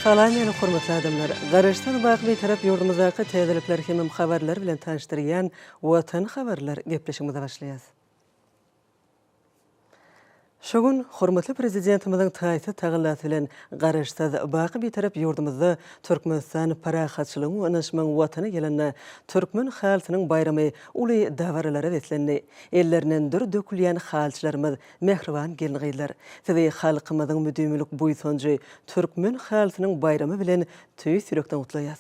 Salam ýene hormatly adamlar. Garaşdan bagly tarap ýurdumyzdaky täzelikler hemem habarlar bilen tanıştyrýan Watan habarlar gepleşigimize başlaýar. Şogun hormatly prezidentimiziň taýty tagyllaty bilen garaşsaz bagly bir tarap ýurdumyzda Türkmenistan parahatçylygyň onyşmaň watany gelende türkmen halkynyň bayramy uly dawarlara wetlendi. Ellerinden dur dökülýän halçylarymyz mehriban gelýärler. Sizi halkymyzyň müdümlik buýsunjy türkmen halkynyň bayramy bilen tüý sürekden gutlaýar.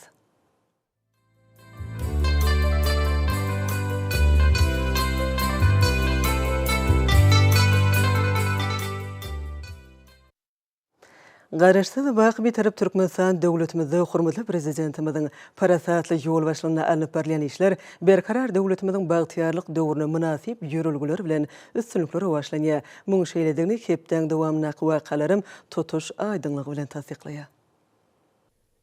Garaşsız bagly bir tarap Türkmenistan döwletimizi hormatly prezidentimiziň parasatly ýol başlygyna alynıp berilýän işler berkarar döwletimiziň bagtyarlyk döwrüne münasip ýörülgiler bilen üstünlikleri başlanýar. Muň şeýledigini hepden dowamly wakalarym tutuş aýdynlygy bilen tasdiklaýar.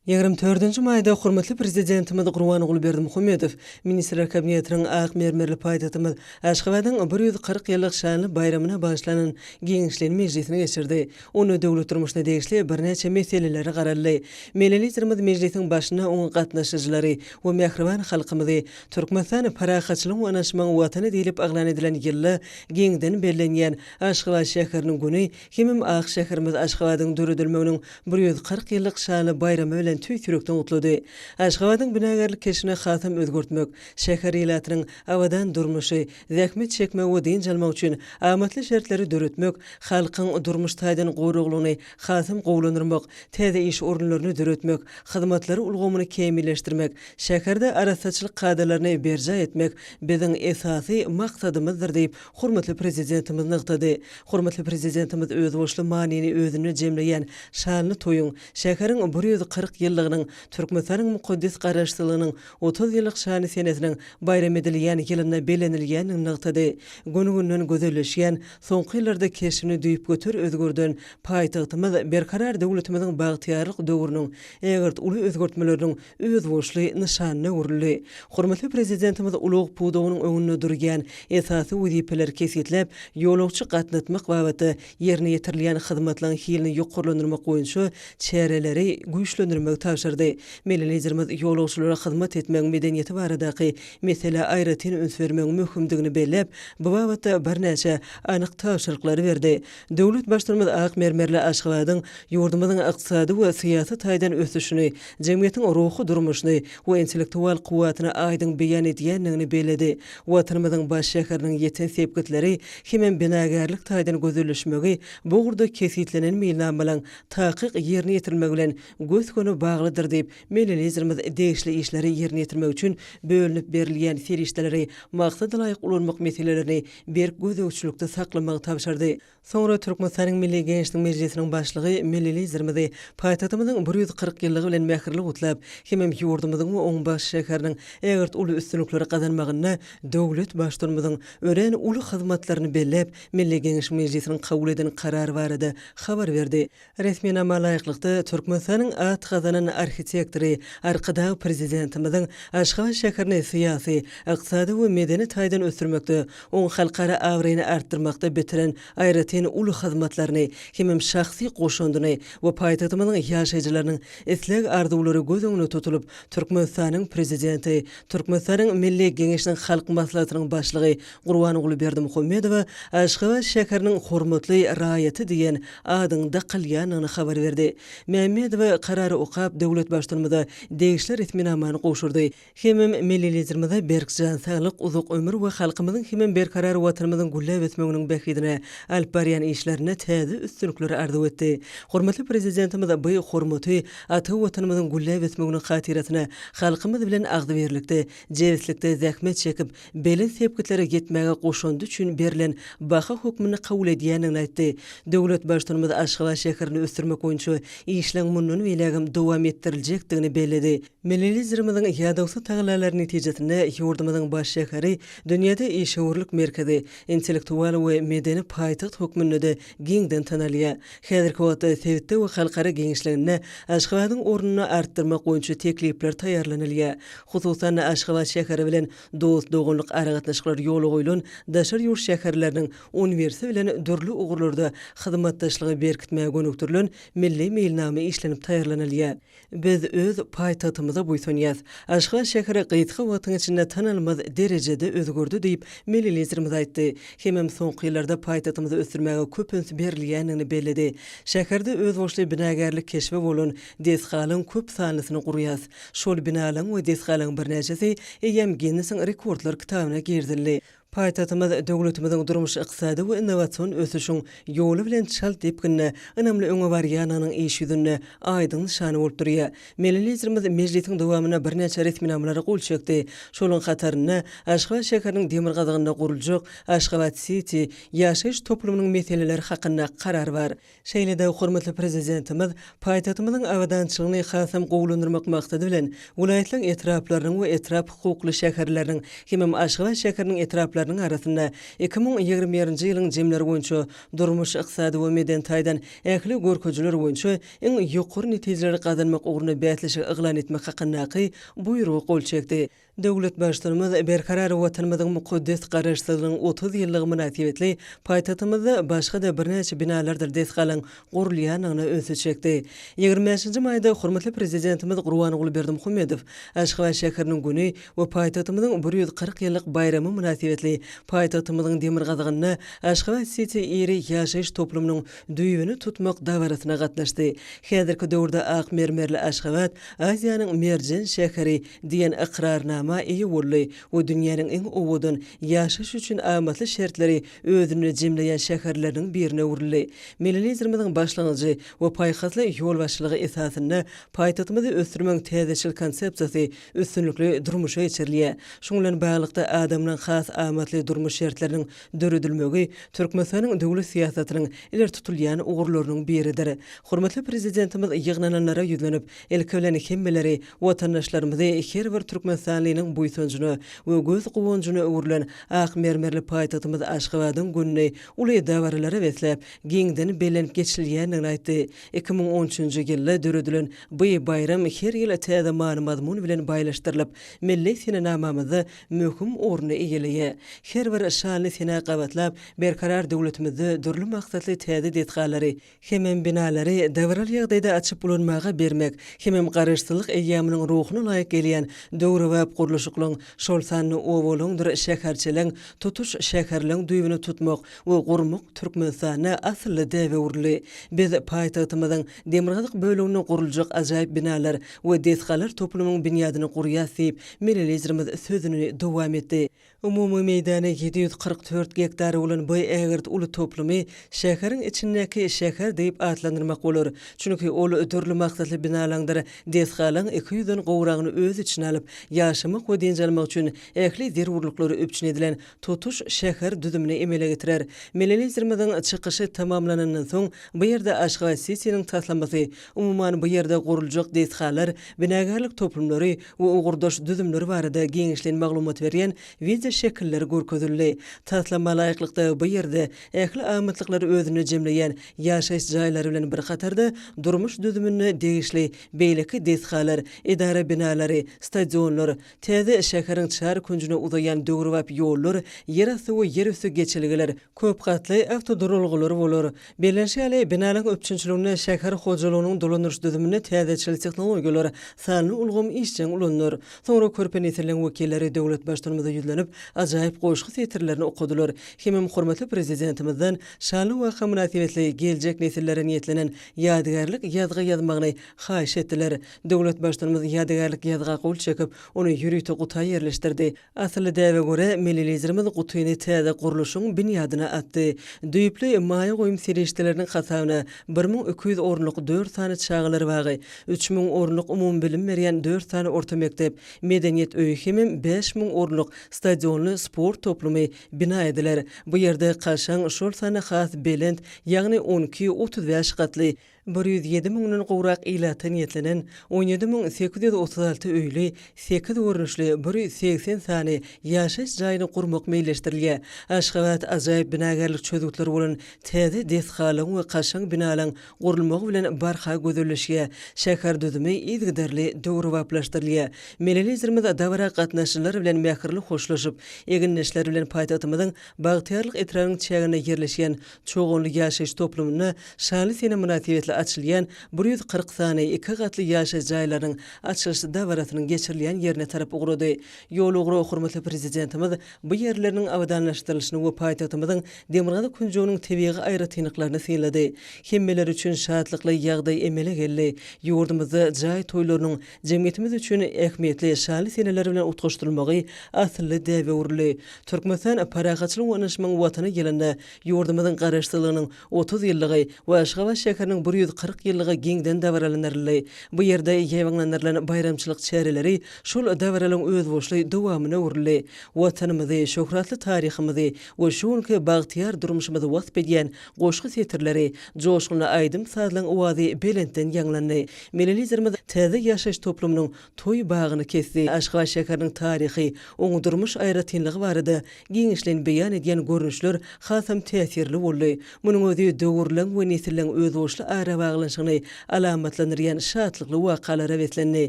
24 maýda hormatly prezidentimiz Gurbanuly Berdimuhammedow Ministrler Kabinetiniň ak mermerli paýtatymyz Aşgabatyň 140 ýyllyk şanly bayramyna başlanan Giňişler Mejlisine geçirdi. Onu döwlet durmuşyna degişli bir neçe meseleleri garaldy. Milletleriýetimiz mejlisiň başyna oňa gatnaşyjylary we mehriban halkymyzy Türkmenistan parahatçylygyň onyşmaň watany diýilip aglan edilen ýylla giňden bellenýän Aşgabat şäheriniň güni hemem ak şäherimiz Aşgabatyň döredilmeginiň 140 ýyllyk şanly bayramy tüý sürekden utlady. Aşgabatyň binagarlyk keşine hasam özgörtmek, şäher ýylatynyň awadan durmuşy, zähmet çekmek we din jalmak üçin amatly şertleri döretmek, halkyň durmuş taýdan gowruglygyny hasam gowlanyrmak, täze iş orunlaryny döretmek, hyzmatlary ulgamyny kemilleşdirmek, şäherde arasaçylyk kadrlaryny berja etmek biziň esasy maksadymyzdyr diýip hormatly prezidentimiz nykdady. Hormatly prezidentimiz öz boşly manyny özüne jemleýän şanly toýuň şäheriň 140 ýyllygynyň Türkmenistanyň mukaddes garaşsylygynyň 30 ýyllyk şany senesiniň bayram edilýän ýylyna belenilýänini nykdady. Günü-günden gözelleşýän, soňky ýyllarda keşini düýüp götür özgörden paýtagtymyz berkarar döwletimiziň bagtyarlyk döwrüniň egert uly özgörtmeleriniň öz boşly nişanyna urildi. Hormatly prezidentimiz ulug pudowynyň öňünde durýan esasy wezipeler kesetlep ýolagçy gatnatmak babaty ýerine ýetirilýän hyzmatlaryň hilini ýokurlandyrmak boýunça çäreleri güýçlendirmek tapşyrdy. Milletleriýetimiz ýolagçylara hyzmat etmek medeniýeti baradaky mesele aýratyn üns bermek möhümdigini bellep, bu babatda bir näçe anyk tapşyryklary berdi. Döwlet başlarymyz ak mermerli Aşgabatyň ýurdumyzyň ykdysady we syýasy taýdan ösüşini, jemgyýetiň ruhy durmuşyny we intellektual kuwatyny aýdyn beýan edýänligini belledi. Watanymyzyň baş şäheriniň ýeten sepgitleri hemem binagarlyk taýdan gözelleşmegi bu gurda kesitlenen meýlan bilen takyk ýerine ýetirilmegi bilen göz-göni baglydyr diýip milletleriýetimiz degişli işleri ýerine ýetirmek üçin bölünip berilýän serişdeleri maksada laýyk ulanmak meselelerini berk gözegçilikde saklamagy tapşyrdy. Soňra Türkmenistanyň Milli Geňişlik Mejlisiniň başlygy milletleriýetimizi paýtatymyzyň 140 ýyllygy bilen mähirli gutlap, hemem ýurdumyzyň we oň baş şäheriniň egert uly üstünlikleri gazanmagyna döwlet başlarymyzyň ören uly hyzmatlaryny bellep, Milli Geňişlik Mejlisiniň kabul eden karary barada habar berdi. Resmiýetime laýyklykda Türkmenistanyň at gazanan arhitektori, arkada prezidentimiziň Aşgabat şäherini syýasy, ykdysady we medeni taýdan ösürmekde, oň halkara awryny artdyrmakda bitiren aýratyn uly hyzmatlaryny, hemem şahsy goşundyny we paýtatymyzyň ýaşaýjylarynyň isleg arzuwlary göz öňüne tutulup, Türkmenistanyň prezidenti, Türkmenistanyň Milli Geňişiniň halk maslahatynyň başlygy Gurbanuly Berdimuhammedow Aşgabat şäheriniň hormatly raýaty diýen adynda kılýanyny habar berdi. Mehmedow karary okap döwlet başlarymyza degişler etminamany goşurdy. Hemem milletleriýetimize berkjan saglyk, uzak ömür we halkymyzyň hemem berkarar watanymyzyň güllep etmeginiň behidine alp barýan işlerine täze üstünlikleri arzuw etdi. Hormatly prezidentimiz bu hormaty ata watanymyzyň güllep etmeginiň hatiratyna halkymyz bilen agdy berlikde, jewslikde zähmet çekip belin sepgitlere gitmege goşundy üçin berilen baha hukmyny kabul edýänini aýtdy. Döwlet başlarymyz Aşgabat şäherini ösdürmek boýunça işleň mundan welagym dowam ettiriljekdigini belledi. Milletleriýetimiziň ýadagsy taýlanmalar netijesinde ýurdumyzyň baş şäheri dünýäde işgörlük merkezi, intellektual we medeni paýtaxt hukmynda giňden tanalýar. Häzirki wagtda sewitde we halkara geňişligine Aşgabatyň ornuny artdyrmak boýunça teklipler taýýarlanylýar. Hususan Aşgabat şäheri bilen dost dogunlyk aragatnaşyklar ýoly goýulan daşar ýurt şäherleriniň uniwersi bilen dürli ugurlarda hyzmatdaşlygy berkitmäge gönükdirilen milli meýilname işlenip taýýarlanylýar. edilýär. Biz öz paýtatymyza buýsunýas. Aşgabat şäheri gyýtga wagtyň içinde tanalmaz derejede özgürdi diýip Melilizirimiz aýtdy. Hemem soňky ýyllarda paýtatymyzy ösdürmäge köp öns berilýänini bellidi. Şäherde öz boşly binagerlik keşfe bolan desgalyň köp sanlysyny gurýas. Şol binalyň we desgalyň birnäçesi eýem Guinness rekordlar kitabyna girdildi. Paýtatymyz döwletimiziň durmuş ykdysady we innowasion ösüşiň ýoly bilen çal tepkinne önemli öňe barýanynyň iş ýüzünde aýdyn şany bolup durýar. Melilizirimiz mejlisiň dowamyna birnäçe resminamlary gol çekdi. Şolaryň hataryna Aşgabat şäheriniň demir gazygyna guruljak Aşgabat City ýaşaýyş toplumynyň meseleleri hakynda karar bar. Şeýle-de hormatly prezidentimiz paýtatymyzyň awadançylygyny hasam gowlandyrmak maksady bilen welaýetlaryň etraplarynyň we etrap hukukly şäherleriniň hemem Aşgabat şäheriniň etraplarynyň arasynda 2021-nji ýylyň jemleri boýunça durmuş ykdysady we meden taýdan ähli görkejiler boýunça iň ýokary netijeleri gazanmak ugruna bätleşik yglan etmek hakyndaky buýrugy gol çekdi. Döwlet başlygymyz berkarar watanymyzyň mukaddes garaşsyzlygynyň 30 ýyllygy münasibetli paýtatymyzda başga da birnäçe binalardyr desgalyň gurulýanyny öňe çekdi. 25-nji maýda hormatly prezidentimiz Gurbanogly Berdimuhammedow Aşgabat şäheriniň güni we paýtatymyzyň 140 ýyllyk bayramy münasibetli paýtatymyzyň demir gazygyny Aşgabat City eri ýaşaýyş toplumynyň düýbini tutmak dawarasyna gatnaşdy. Häzirki döwürde ak mermerli Aşgabat Aziýanyň merjen şäheri diýen iqrarnama iyi bolly we dünýäniň iň owudun ýaşaş üçin amatly şertleri özüne jemleýän şäherleriň birine urildi. Melilizirimiziň başlangyjy we paýhasly ýol başlygy esasyny paýtatymyzy ösdürmek täzeçil konsepsiýasy üstünlikli durmuşa geçirilýär. Şoň bilen baglykda adamyň has amatly durmuş şertleriniň döredilmegi Türkmenistanyň döwlet siýasatynyň iler tutulýan ugurlarynyň biridir. Hormatly prezidentimiz ýygnananlara ýüzlenip elke bilen hemmeleri watandaşlarymyzy her bir Türkmenistanyň buýsunjuny we göz gowunjuny öwrülen ak mermerli paýtatymyz Aşgabatyň gününi uly dawarlara beslep giňden belenip geçirilýänini aýtdy. 2013-nji ýylda döredilen bu bayram her ýyl täze mazmun bilen baýlaşdyrylyp milli sinamamyzy möhüm orny eýeleýär. Her bir şanly sina gabatlap berkarar döwletimizi dürli maksatly täze detgallary hemem binalary dawral ýagdaýda açyp bulanmaga bermek hemem garaşsyzlyk eýamynyň ruhuny laýyk gelýän döwre we guruluşyklaryň şol sanly owoluňdyr şäherçiliň tutuş şäherliň düýbini tutmak we gurmak Türkmenistana asly däwe urly. Biz paýtatymyzyň demirgazyk bölügine guruljak ajaýyp binalar we desgalar toplumynyň binýadyny gurýas diýip Melilizirimiz sözüni dowam etdi. Umumy meýdany 744 hektar bolan bu ägirt uly toplumy şäheriň içindäki şäher diýip atlandyrmak bolar. Çünki ol ödürli maksatly binalardyr. Desgalyň 200 gowragyny öz içine alyp ýaşamak we denjalmak üçin ähli zerurlyklary öpçün edilen tutuş şäher düzümini emele getirer. Melilizirimiziň çykyşy tamamlanandan soň bu ýerde Aşgabat Cityniň taslanmasy, umumyň bu ýerde guruljak desgalar, binagarlyk toplumlary we ugurdaş düzümleri barada geňişlen maglumat berýän video şekiller görkezildi. Taslanma laýyklykda bu ýerde ähli amatlyklary özüne jemleýän ýaşaýyş jaýlary bilen bir hatarda durmuş düzümini degişli beýleki desgalar, idara binalary, stadionlar, täze şäheriň çar kunjuna uzayan döwrewap ýollar, ýerasty we ýerüstü geçilgiler, köp gatly awtodurulgulary bolar. Belenşäli binalyň öpçünçiligine şäher hojalygynyň dolanýyş düzümine täzeçil tehnologiýalar sanly ulgam işçiň ulanlar. Soňra körpen etilen wekilleri döwlet başlygymyza ýüzlenip ajaýyp goşgy setirlerini okudylar. Hemem hormatly prezidentimizden şanly waka münasibetli geljek nesillere niýetlenen ýadygarlyk ýazgy ýazmagyny haýyş etdiler. Döwlet başlygymyz ýadygarlyk ýazga gol çekip onu ýürüýte guta ýerleşdirdi. Asly däwe göre Melilizirimiz gutyny täze guruluşyň binýadyna atdy. Düýpli maýa goýum serişdeleriniň hasabyna 1200 orunlyk 4 sany çağlary bagy, 3000 orunlyk umum bilim berýän 4 sany orta mektep, medeniýet öýü hemem 5000 orunlyk stadionly sport toplumy bina ediler. Bu ýerde kaşaň şol sany has belend, ýagny 12-35 gatly 107 miňden gowrak ilata niýetlenen 17836 öýli, 8 görnüşli 180 sany ýaşaýyş jaýyny gurmak meýleşdirilýär. Aşgabat ajaýyp binagarlyk çözükleri bolan täze desgalyň we kaşaň binalaryň gurulmagy bilen barha gözelleşýär. Şäher düzümi izgiderli döwrewaplaşdyrylýar. Melilizirimiz dawra gatnaşçylary bilen mähirli hoşlaşyp, eginleşler bilen paýtatymyzyň bagtyarlyk etragynyň çägine ýerleşýän çoğunly ýaşaýyş toplumyna şanly sene münasibetli açılýan 140 sany 2 gatly ýaşaş jaýlarynyň açylyş dawratynyň geçirilýän ýerine tarap ugrady. Ýol ugry hormatly prezidentimiz bu ýerleriniň awdanlaşdyrylyşyny we paýtagtymyzyň Demirgazy künjeginiň tebigy aýratynlyklaryny synlady. Hemmeler üçin şadlykly ýagdaý emele geldi. Ýurdumyzda jaý toýlarynyň jemgyýetimiz üçin ähmiýetli şanly seneler bilen utgaşdyrylmagy asly däwe urly. Türkmenistan paragatçylyk onuşmagyň watany gelende ýurdumyzyň garaşdyrylygynyň 30 ýyllygy we Aşgabat şäheriniň 140 ýyllygy giňden dawralanyrly. Bu ýerde ýewaňlanýan bayramçylyk çäreleri şol dawralyň öz boşly dowamyna urly. Watanymyzy, şöhratly taryhymyzy we şonky bagtyar durmuşymyzy wasp edýän goşgy setirleri joşgyna aýdym sadylan owazy belentden ýanglandy. Milletlerimiz täze ýaşaş toplumynyň toý bagyny kesdi. Aşgabat şäheriniň taryhy, oňy durmuş aýratynlygy barada giňişlen beýan edýän görnüşler hasam täsirli boldy. Munyň özi döwürlen we nesilleň öz boşly ara baglanşygyny alamatlandyrýan şatlykly wakalara wetlendi.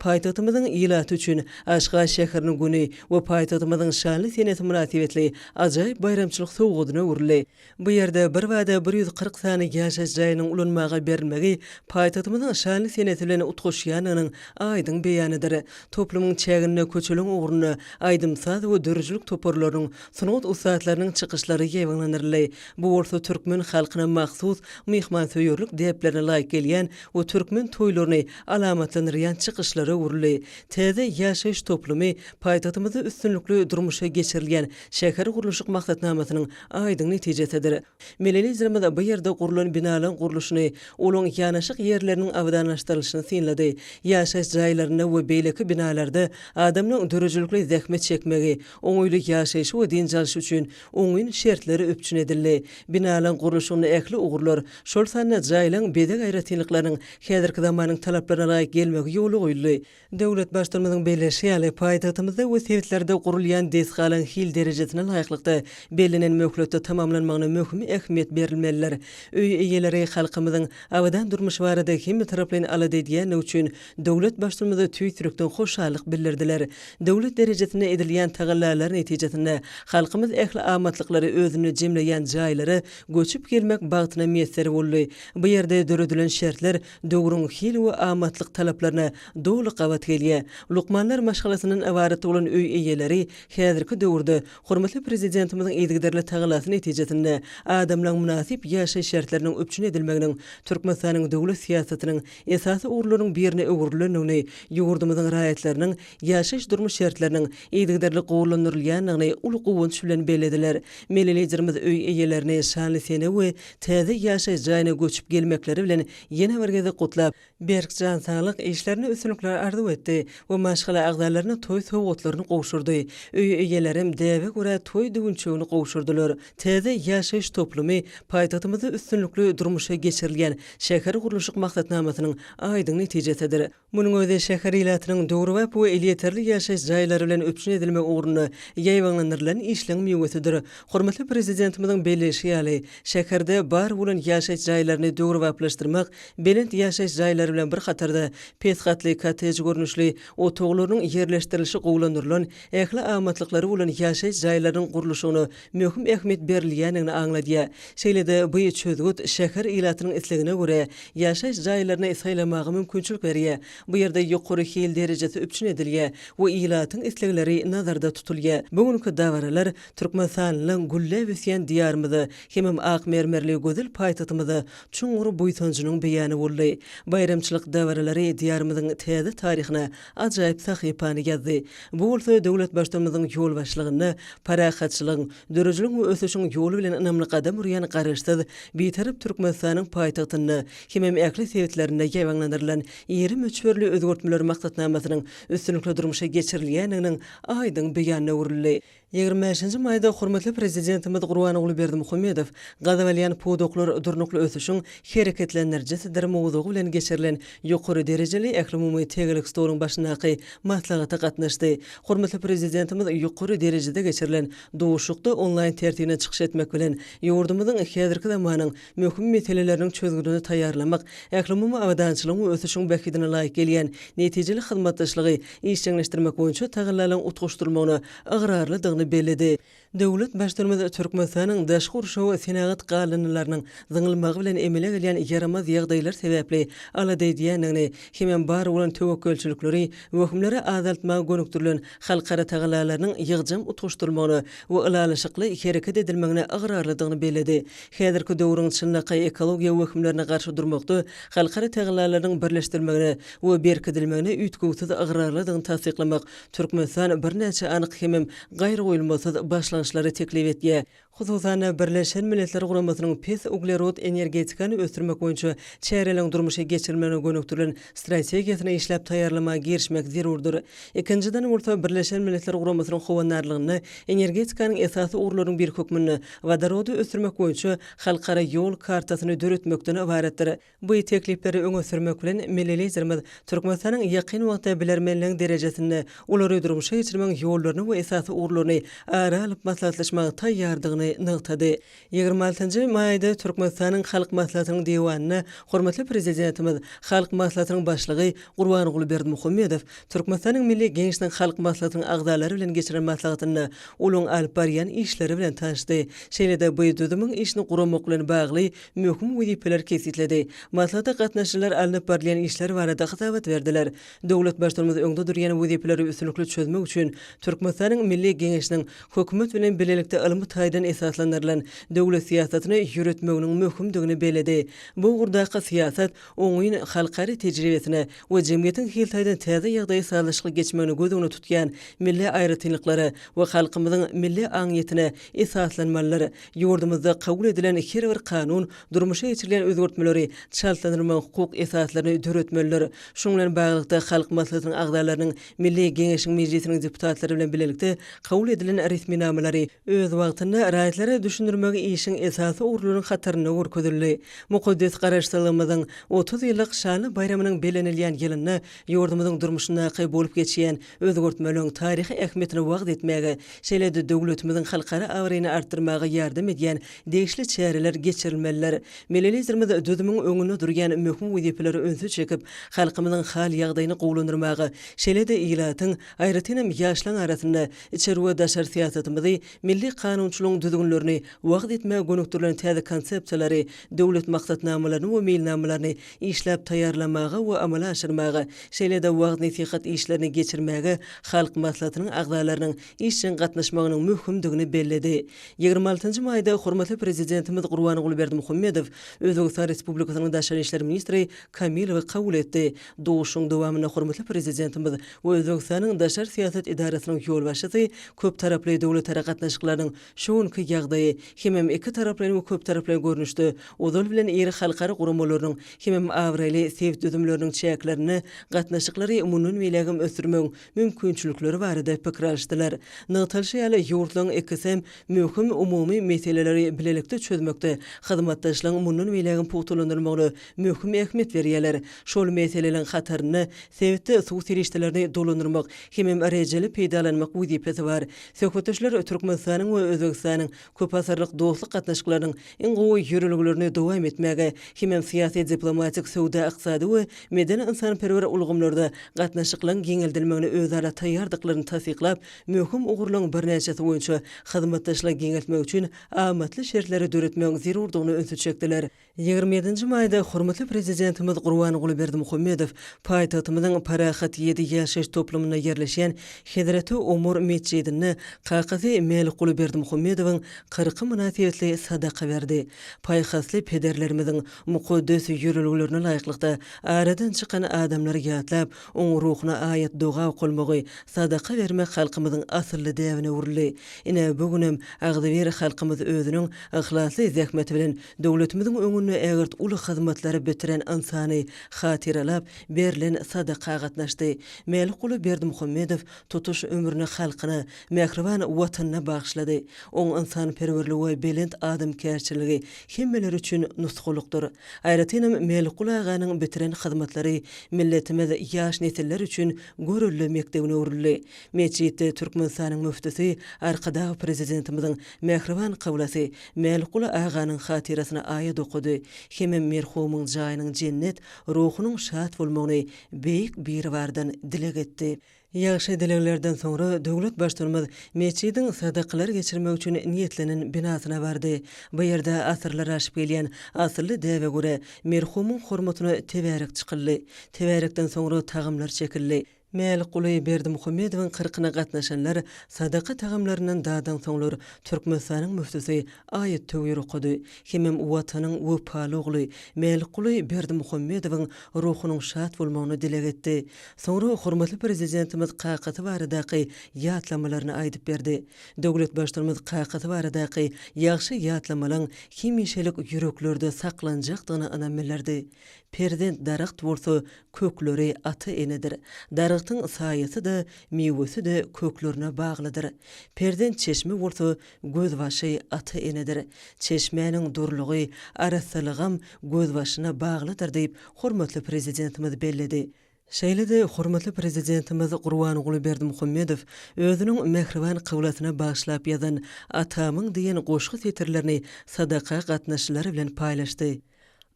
Paýtagtymyzyň ýylaty üçin Aşgabat şäheriniň güni we paýtagtymyzyň şanly seneti münasibetli ajaýyp bayramçylyk sowgadyna urly. Bu ýerde bir wada 140 sany ýaşaş jaýynyň ulanmaga berilmegi paýtagtymyzyň şanly seneti bilen utgaşýanynyň aýdyň beýanydyr. Toplumyň çägine köçelen ugruny aýdymsaz we dörjülük toporlarynyň sunugat usatlarynyň çykyşlary ýewaňlanyrly. Bu orta türkmen halkyna mahsus mihmansöýürlük deplerine laýyk gelýän we türkmen toýlaryny alamatlandyrýan çykyşlary urly. Täze ýaşaş toplumy paýtagtymyzda üstünlükli durmuşa geçirilýän şäher guruluşyk maksatnamasynyň aýdyň netijesidir. Milletlerimiz bu ýerde gurulan binalaryň guruluşyny, olaň ýanaşyk ýerleriniň awdanlaşdyrylyşyny synlady. Ýaşaş jaýlaryna we beýleki binalarda adamyň dörjülükli zähmet çekmegi, oňuýly ýaşaýyş we dinjalyş üçin oňyn şertleri öpçün edildi. Binalaryň guruluşyny ähli ugurlar şol sanna jaýlaryň bede gaýratynlyklarynyň häzirki zamanyň talaplaryna laýyk gelmegi ýoly goýuldy. Döwlet başlarymyzyň belleşýäli paýtagtymyzda we sewitlerde gurulýan desgalan hil derejesine laýyklykda belinen möhletde tamamlanmagyna möhüm ähmiýet berilmeliler. Öý eýeleri halkymyzyň awdan durmuş barada hem taraplaryň alady edýän üçin döwlet başlarymyza tüýtürükden hoşallyk bildirdiler. Döwlet derejesine edilýän tagallarlar netijesinde halkymyz ähli amatlyklary özüni jemleýän jaýlary göçüp gelmek bagtyna meýser boldy. Bu ýerde döredilen şertler döwrüň hil we amatlyk talaplaryna dowly gabat gelýär. Lukmanlar maşgalasynyň awarat bolan öý eýeleri häzirki döwürde hormatly prezidentimiziň eýdigiderli tagalasy netijesinde adamlaryň münasip ýaşaş şertleriniň öpçün edilmeginiň Türkmenistanyň döwlet siýasatynyň esasy urlarynyň birine öwrülendigini, ýurdumyzyň raýatlarynyň ýaşaş durmuş şertleriniň eýdigiderli gowlanyrylýanyny uly gowunç bilen belediler. Milletlerimiz öý eýelerini şanly sene we täze ýaşaş jaýyna göçüp gelmekleri bilen ýene bir geze gutlap, berkjan saglyk işlerini üstünlikler arzu etdi we maşgala agzalaryna toý sowgatlaryny gowşurdy. Öý eýelerim däwe görä toý dügünçegini gowşurdylar. Täze ýaşaş toplumy paýtagtymyzda üstünlikli durmuşa geçirilýän şäher guruluşyk maksatnamasynyň aýdyň netijesidir. Munyň özi şäher ýylatynyň döwrü we elýeterli ýaşaş jaýlary bilen öpçün edilmek ugruna ýaýwaňlanyrlan işleň meýwesidir. Hormatly prezidentimiziň belleşýäli şäherde bar bolan ýaşaş jaýlaryny döwrüwaplaşdyrmak, belent ýaşaş jaýlary bilen bir hatarda pesgatly kotej görnüşli otoglarynyň ýerleşdirilişi gowlanyrlan ähli amatlyklary bolan ýaşaş jaýlarynyň guruluşyna möhüm ähmiýet berilýänini aňlady. Şeýlede bu çözgüt şäher ýylatynyň islegine görä ýaşaş jaýlaryny saýlamagy mümkinçilik berýär. Bu ýerde ýokary hil derejesi öpçün edilýär we ýylatyň islegleri nazarda tutulýar. Bugünkü dawralar Türkmenistanyň gülle wesýän diýarymyzy hem ak mermerli gözel paýtagtymyzy çuňur buýtanjynyň beýany boldy. Bayramçylyk dawralary diýarymyzyň täze taryhyna ajaýyp sahypany ýazdy. Bu bolsa döwlet başlarymyzyň ýol başlygyny, parahatçylygyň, dörjülük we ösüşiň ýoly bilen ynamly gadam urýan garaşsyz beýtarap Türkmenistanyň paýtagtyny hem ähli sewitlerinde ýewaňlanyrlan ýeri möçberli özgörtmeler maksatnamasynyň üstünlikli durmuşa geçirilýäniniň aýdyň beýanyna urly. 25 mayda hormatly prezidentimiz Gurbanogly Berdimuhammedow Gazawalyan podoklar durnukly ösüşiň hereketlendirjesidir mowzugy bilen geçirilen ýokary derejeli ähli tegelik storuň başyndaky maslahata gatnaşdy. Hormatly prezidentimiz ýokary derejede geçirilen dowuşukda onlaýn tertibine çykyş etmek bilen ýurdumyzyň häzirki zamanyň möhüm meseleleriniň çözgüdüni taýýarlamak, ähli awdançylygyň ösüşiň bekidine laýyk gelýän netijeli hyzmatdaşlygy işçileşdirmek boýunça tagallaryň utgaşdyrmagyny agrarly beledi. Döwlet başlarmada Türkmenistanyň daşky urşawy senagat galanylarynyň zyňylmagy bilen emele gelýän yaramaz ýagdaýlar sebäpli alady diýenini hem bar bolan töwekkülçilikleri we hökümlere azaltmagy gönükdirilen halkara tagalalarynyň ýygjam utuşdurmagyny we ılalaşykly hereket edilmegine agrarlydygyny beledi. Häzirki döwrüň çynlaky ekologiýa hökümlerine garşy durmakda halkara tagalalarynyň birleşdirmegine we berkidilmegine üýtgüsiz agrarlydygyny tasdiklamak Türkmenistan birnäçe anyk hem gaýry goýulmasyz başlanýyşlary teklip etdi. Hususan Birleşen Milletler Guramasynyň pes uglerod energetikany ösdürmek boýunça çäreleň durmuşa geçirilmegine gönükdirilen strategiýasyny işläp taýýarlamaga girişmek zerurdur. Ikinciden orta Birleşen Milletler Guramasynyň howanarlygyny energetikanyň esasy urlarynyň bir hökmüni wadarody ösdürmek boýunça halkara ýol kartasyny döretmekden ibaretdir. Bu teklipleri öňe sürmek bilen millilerimiz Türkmenistanyň ýakyn wagtda bilermenliğiň derejesinde olary durmuşa geçirmek ýollaryny we esasy urlaryny ara alyp maslahatlaşmaga taýýardygyny nygtady. 26-njy maýda Türkmenistanyň Halk Maslahatynyň diwanyna hormatly prezidentimiz Halk Maslahatynyň başlygy Gurbanoğlu Berdimuhammedow Türkmenistanyň milli geňişiniň Halk Maslahatynyň agdalary bilen geçiren maslahatyny olaň alyp barýan işleri bilen tanışdy. Şeýle-de bu düzümüň işini guramak bilen bagly möhüm wezipeler kesitledi. Maslahata gatnaşyjylar alyp barýan işler barada hysabat berdiler. Döwlet başlarymyz öňde durýan wezipeleri üstünlikli çözmek üçin Türkmenistanyň milli geňişiniň hökümet bilen bilelikde ılmy taýdan esaslandyrylan döwlet siýasatyny ýürütmeginiň möhümdigini beledi. Bu gurdaky siýasat oňyň halkary tejribesine we jemgyýetiň hiltaýdan täze ýagdaýy sağlaşykly geçmegini gözüňe tutýan milli aýratynlyklary we halkymyzyň milli aňyetine esaslanmaly. Ýurdumyzda kabul edilen her bir kanun durmuşa geçirilen özgörtmeleri çaltandyrmak hukuk esaslaryny döretmeliler. Şoň bilen baglykda Halk Maslahatynyň agdalarynyň milli geňişiniň mejlisiniň deputatlary bilen bilelikde kabul edilen resminamalary öz wagtynda raýatlary düşündirmegi işin esasy urlarynyň hataryny görkezildi. Mukaddes garaşdyrmamyzyň 30 ýyllyk şanly bayramynyň belenilýän ýylyny ýurdumyzyň durmuşyna gaý bolup geçýän özgörtmeleriň taryhy ähmiýetini wagt etmäge, şeýle-de döwletimiziň halkara awryny artdyrmaga ýardam edýän degişli çäreler geçirilmeliler. Millilerimiz düzümüň öňünde durýan möhüm wezipeleri öňe çekip halkymyzyň hal ýagdaýyny gowlandyrmagy, şeýle-de ýylatyň aýratynam ýaşlaryň arasynda içeri we daşary siýasatymyzy milli kanunçylygyň düzgünlerini wagt etmäge gönükdirilen täze konsepsiýalary, döwlet maksatnamalaryny we meýilnamalaryny işläp taýýarlamaga we amala aşyrmaga, şeýle-de wagt nesihat işlerini geçirmäge Halk Maslahatynyň agdalarynyň işin gatnaşmagynyň möhümdigini belledi. 26-njy maýda hormatly prezidentimiz Gurbanoğlu Berdimuhammedow Özbegistan Respublikasynyň daşary işler ministri Kamilowy kabul etdi. Dowuşyň dowamyna hormatly prezidentimiz we Özbegistanyň daşary siýasat idarasynyň ýolbaşçysy köp taraply döwlet gatnaşyklarynyň şoňky ýagdaýy hem iki taraply we köp taraply görnüşde ozal bilen eri halkara guramalarynyň hem awraly sevgi düzümleriniň çäklerini gatnaşyklary umumyň belegim ösdürmek mümkinçilikleri barada pikir alşdylar. Nagtalşy ýurtlaryň ekisem möhüm umumy meseleleri bilelikde çözmekde hyzmatdaşlygyň umumyň belegim putulandyrmagyna möhüm ähmiýet berýärler. Şol meselelerin hataryny sebäpde sosial işlerini dolandyrmak hem rejeli peýdalanmak wezipesi bar. Söhbetdeşler Türkmenistanyň we Özbegistanyň köp asarlyk dostluk gatnaşyklarynyň iň gowy ýürüliglerini dowam etmäge hem siýasy, diplomatik, söwda, ykdysady we medeni insanperwer ulgamlarda gatnaşyklaryň geňeldilmegine özara taýýardyklaryny tasdiklap, möhüm ugurlaryň birnäçesi boýunça hyzmatdaşlyk geňeltmek üçin amatly şertleri döretmek zerurdygyny öňe çekdiler. 27-nji maýda hormatly prezidentimiz Gurbanoğlu Berdimuhammedow paýtagtymyzyň Parahat 7 ýaşaş toplumyna ýerleşýän Hedreti Umur mescidine Kakazy Melikuly Berdimuhammedowyň 40 münasibetli sadaka berdi. Paýhasly pederlerimiziň mukaddes ýürüliglerini laýyklykda aradan çykan adamlary ýatlap, oň ruhuna aýat doga okulmagy, sadaka bermek halkymyzyň asly däwine urildi. Ine bugünem agdyber halkymyz özüniň ihlasly zähmeti bilen döwletimiziň öňünde ägert uly hyzmatlary bitiren insany hatyralap berilen sadaka gatnaşdy. Melikuly Berdimuhammedow tutuş ömrüni halkyna, mehriban watanyna bagşlady. Oň insanperwerligi we belent adamkärçiligi hemmeler üçin nusgulukdur. Aýratynam Melikuly aganyň bitiren hyzmatlary milletimiz ýaş nesiller üçin görüllü mekdebine urildi. Meçitde Türkmenistanyň müftisi arkadagy prezidentimiziň mehriban kawlasy Melikuly aganyň hatyrasyna aýat okudy. Hem merhumyň jaýynyň cennet, ruhunyň şat bolmagyny beýik bir bardan dilek etdi. Ýagşy dileglerden soňra döwlet başlarymyz meçidin sadaqalar geçirmek üçin niýetlenen binasyna bardy. Bu ýerde asyrlar aşyp gelýän asyrly däwe görä merhumyň hormatyna teberik çykyldy. Teberikden soňra tagymlar çekildi. Mälik Guly Berdimuhammedowyň 40-na gatnaşanlar sadaqa tagamlarynyň dadan soňlar Türkmenistanyň müftisi aýat töwür okudy. Hemem watanyň wepaly ogly Mälik Guly Berdimuhammedowyň ruhunyň şat bolmagyny dileg etdi. Soňra hormatly prezidentimiz qaqaty baradaky ýatlamalarını aýdyp berdi. Döwlet başlarymyz qaqaty baradaky ýagşy ýatlamalaryň hemişelik ýüreklerde saklanjakdygyny anamelerdi. Prezident daragt bolsa kökleri aty enedir. Daragtyň saýasy da, mewesi de köklerine baglydyr. Prezident çeşme bolsa göz başy aty enedir. Çeşmäniň durlugy, arasylygam göz başyna baglydyr diýip hormatly prezidentimiz belledi. Şeýle-de hormatly prezidentimiz Gurbanuly Berdimuhammedow özüniň mehriban kyblatyna bagşlap ýazan "Atamyň" diýen goşgy setirlerini sadaqa gatnaşylary bilen paýlaşdy.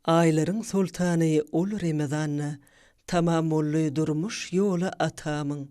Aýlaryň sultany ol Ramazanna, tamam bolly durmuş ýola atamyň.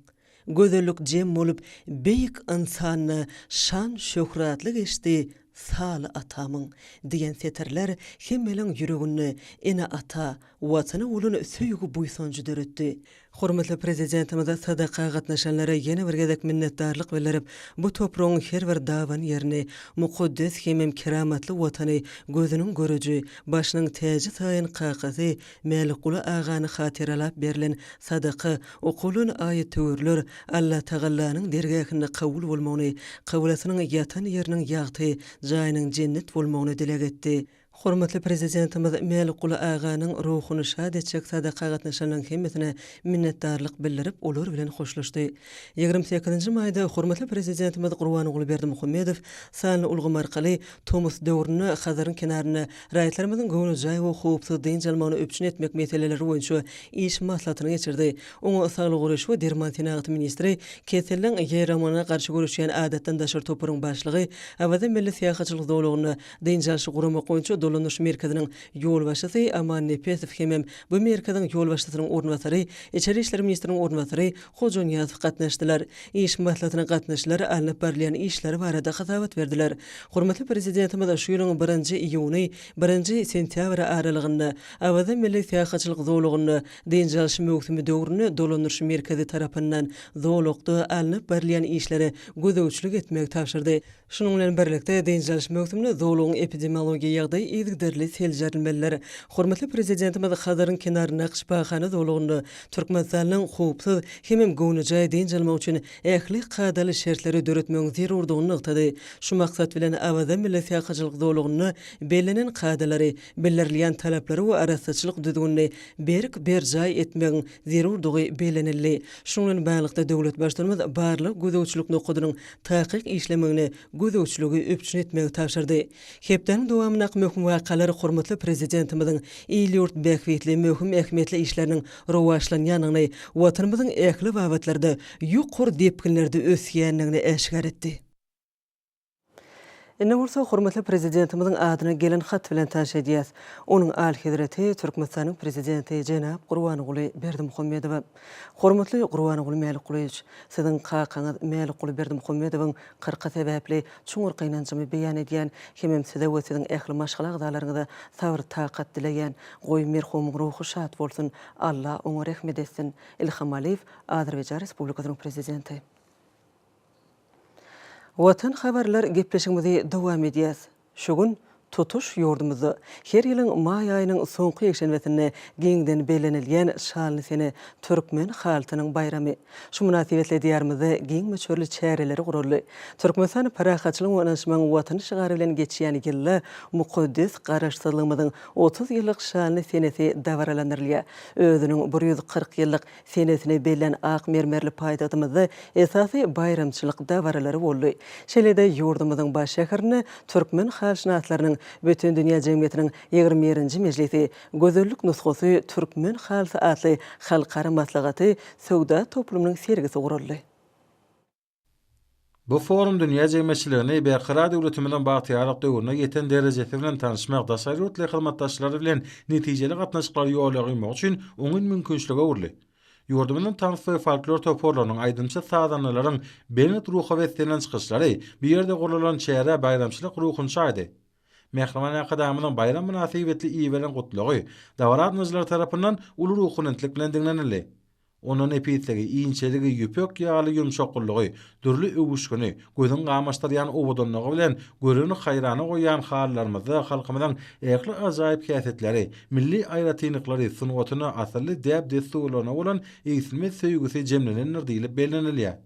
Gözellik jem bolup beýik insanyny şan şöhratly geçdi sal atamyň diýen setirler hemmeliň ýüregini ene ata, watany ulun süýgü buýsanjy döretdi. Hormatly prezidentimiz sadaqa gatnaşanlara ýene bir gezek minnetdarlyk bildirip, bu topragyň her bir dawan ýerini mukaddes hemem keramatly watany gözüniň göreji, başynyň täji saýyn qaqasy Mälik Guly agany hatyralap berilen sadaqa okulun aýat töwürler Allah Tagalanyň dergähinde kabul bolmagyny, kabulasynyň ýatan ýeriniň ýagty jaýynyň cennet bolmagyny dileg etdi. Hormatly prezidentimiz Mälik Guly aganyň ruhuny şad etjek sadaqa gatnaşanyň hemmesine minnetdarlyk bildirip olar bilen hoşlaşdy. 28-nji maýda hormatly prezidentimiz Gurbanuly Berdimuhammedow sanly ulgam arkaly Tomus döwrüne Hazaryň kenaryna raýatlarymyzyň göwnü jaý we howpsuz dynjalmagyny öpçün etmek meseleleri boýunça iş maslahatyny geçirdi. Oňa saglyk guraş we derman senaty ministri keseliň ýeramana garşy görüşýän adatdan daşar topuryň başlygy Awada milli syýahatçylyk dowlagyny dynjalşy guramak boýunça Dolanyş merkeziniň ýol başçysy Aman Nepesow hemem bu merkeziň ýol başçysynyň ornwatary, Içeri işler ministriniň ornwatary Hojon Ýazyp gatnaşdylar. İş maslahatyna gatnaşylar alınıp barlayan işleri barada hasabat berdiler. Hormatly prezidentimiz şu ýylyň 1-nji iýuny, 1-nji sentýabr aralygynda Awada milli syýahatçylyk dowlagyny dynjalşy mögsümi döwrüne Dolanyş merkezi tarapyndan dowlukda alınıp barlayan işleri gözegçilik etmek tapşyrdy. Şunun bilen birlikde dynjalşy mögsümine dowlagyň epidemiologiýa ýagdaý izgdirli seljarilmeler. Hormatly prezidentimiz Hazaryň kenaryna Qışbahany dowlagyny Türkmenistanyň howpsuz hemem göwnü jaý dynjalmak üçin ähli qadaly şertleri döretmek zerurdygyny nykdy. Şu maksat bilen Awada milli syýahatçylyk dowlagyny bellenen qadalary, bellerleýän talaplary we arasaçylyk düzgünini berik berjaý etmek zerurdygy bellenildi. Şunun bilen baglyqda döwlet başlarymyz barlyk gözegçilik nokadynyň taýyk işlemegini gözegçiligi öpçün etmek tapşyrdy. Hepden dowamyna möhüm wakalary hormatly prezidentimiziň ýyly ýurt bähwetli möhüm ähmiýetli işleriniň rowaşlanýanyny, watanymyzyň ähli wagtlarda ýukur depkinlerde ösýänligini eşgär etdi. Ene bolsa hormatly prezidentimiziň adyna gelen hat bilen tanşadýas. Onuň Al-Hedrati Türkmenistanyň prezidenti Jenap Gurbanuly Berdimuhammedow. Hormatly Gurbanuly Mälik Guly, siziň qaqaňyz Mälik Guly Berdimuhammedowyň 40 sebäpli çuňur gynanjymy beýan edýän, hemem size we siziň ähli maşgala agdalaryňyza sabr taqat dileýän, goý merhumyň ruhy şat bolsun, Allah oňa rahmet etsin. Ilham Aliýew, Azerbaýjan Respublikasynyň prezidenti. Watan habarlar gepleşigimizi dowam edýäs. Şugun tutuş ýurdumyzy her ýylyň maý aýynyň soňky ýekşenbesinde giňden bellenilýän şanly sene Türkmen haltynyň bayramy. Şu munasabetle diýärmizde giň meçhörli çäreleri guruldy. Türkmenistan parahatçylyk we anşmaň watany şygary bilen geçýän ýyllar mukaddes garaşsızlygymyzyň 30 ýyllyk şanly senesi dawralandyrylýar. Özüniň 140 ýyllyk senesini bellen ak mermerli paýtatymyzda esasy bayramçylyk dawralary boldy. Şeýle-de ýurdumyzyň baş şäherine Türkmen halşynatlarynyň bütün dünýä jemgyýetiniň 21-nji mejlisi gözellik nusgasy Türkmen halsy atly halkara maslahaty söwda toplumynyň sergisi guruldy. Bu forum dünýä jemgyýetçiligini berqarar döwletimiziň bagtyarlyk döwrüne ýeten derejesi bilen tanışmak, daşary ýurtly hyzmatdaşlary bilen netijeli gatnaşyklary ýolagýmak üçin oňun mümkinçiligi urly. Yurdumyň tanys we folklor toporlarynyň aýdymça sadanalaryň beňet ruha we senen çykyşlary bir ýerde golalan çäre bayramçylyk ruhun şaýdy. Mehriman akadamynyň bayram münasibetli iýbelen gutlugy dawratnyjylar tarapyndan uly ruhunentlik bilen dinlenildi. Onun epitegi, iňçeligi, ýüpek ýaly ýumşaklygy, dürli öwüşgüni, gözüň gamaşdyrýan owudunlygy bilen görüni haýrana goýan hallarymyzda halkymyzyň ähli ajaýyp häsiýetleri, milli aýratynlyklary sunwatyna asly däp destuwlaryna bolan eýsilme söýgüsi jemlenenler diýilip belenilýär.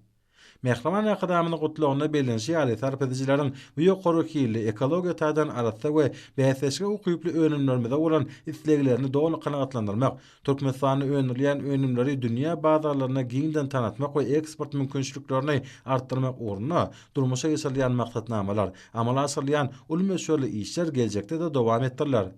Mehriman akadamynyň gutlugyna belenşi ýaly sarp edijiläriň bu ýokary kili ekologiýa taýdan arasy we bäsesge ukyply önümlerinde bolan isleglerini dogly kanagatlandyrmak, Türkmenistany önürleýän önümleri dünýä bazarlaryna giňden tanatmak we eksport mümkinçiliklerini artdyrmak ugruna durmuşa geçirilýän maksatnamalar, amala asyrlaýan uly meşgul işler geljekde de dowam etdirilýär.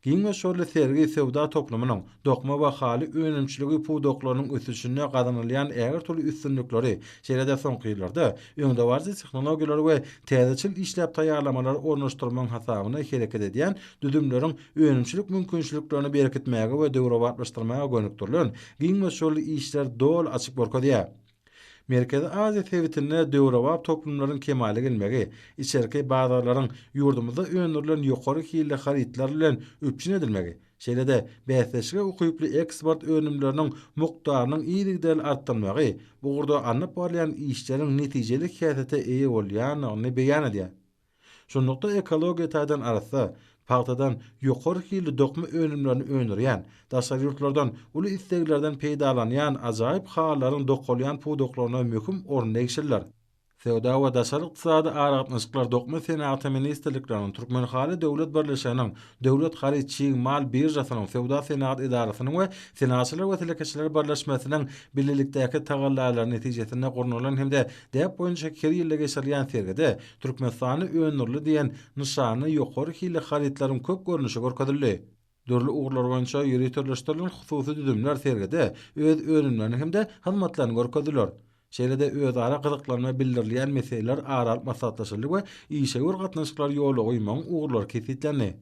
Giň we şol sergi sewda toplumynyň dokma we haly önümçiligi puwdoklarynyň ösüşine gazanylýan äger türlü üstünlikleri şeýle-de soňky ýyllarda öňde barjy tehnologiýalary we täzeçil işläp taýýarlamalar ornaşdyrmaň hasabyna hereket edýän düdümleriň önümçilik mümkinçiliklerini berkitmäge we döwrawatlaşdyrmaga gönükdirilen giň we şol işler dol açyk borkadýar. Merkezi Aziýa sewitine döwrawap toplumlaryň kemale gelmegi, içerki bazarlaryň ýurdumyzda önürilen ýokary hille haritler bilen öpçün edilmegi, şeýle-de bäsesge ukyply eksport önümleriniň mukdarynyň iýdigden artdyrmagy, bu gurda anyp barýan işleriň netijelik häsiýete eýe bolýanyny beýan edýär. Şonlukda ekologiýa taýdan arasy paýtadan ýokary hili dokma önümlerini önürýän, daşary ýurtlardan uly isleglerden peýdalanýan ajaýyp hallaryň dokolýan puwdoklaryna möhüm orun egişirler. Sewda we daşary ykdysady aragatnaşyklar dokma senaty ministrlikleriniň Türkmen haly döwlet birleşiginiň döwlet haryçylyk mal birjasynyň sewda senat idarasynyň we senaçylar we telekeşler birleşmesiniň birlikdäki tagallalaryň netijesinde gurnulan hemde däp boýunça keri ýylda geçirilýän sergide Türkmenistany önürli diýen nyşany ýokary hili haritlaryň köp görnüşi görkezildi. Dörli uğurlar boýunça ýürütürleşdirilen hususy düdümler sergide öz önümlerini hemde hyzmatlaryny görkezdiler. Şeýle-de özara gyzyklanma bildirilýän meseleler aralyp maslahatlaşyldy we işe gatnaşyklar ýoly goýmaň uğurlar kesitlendi.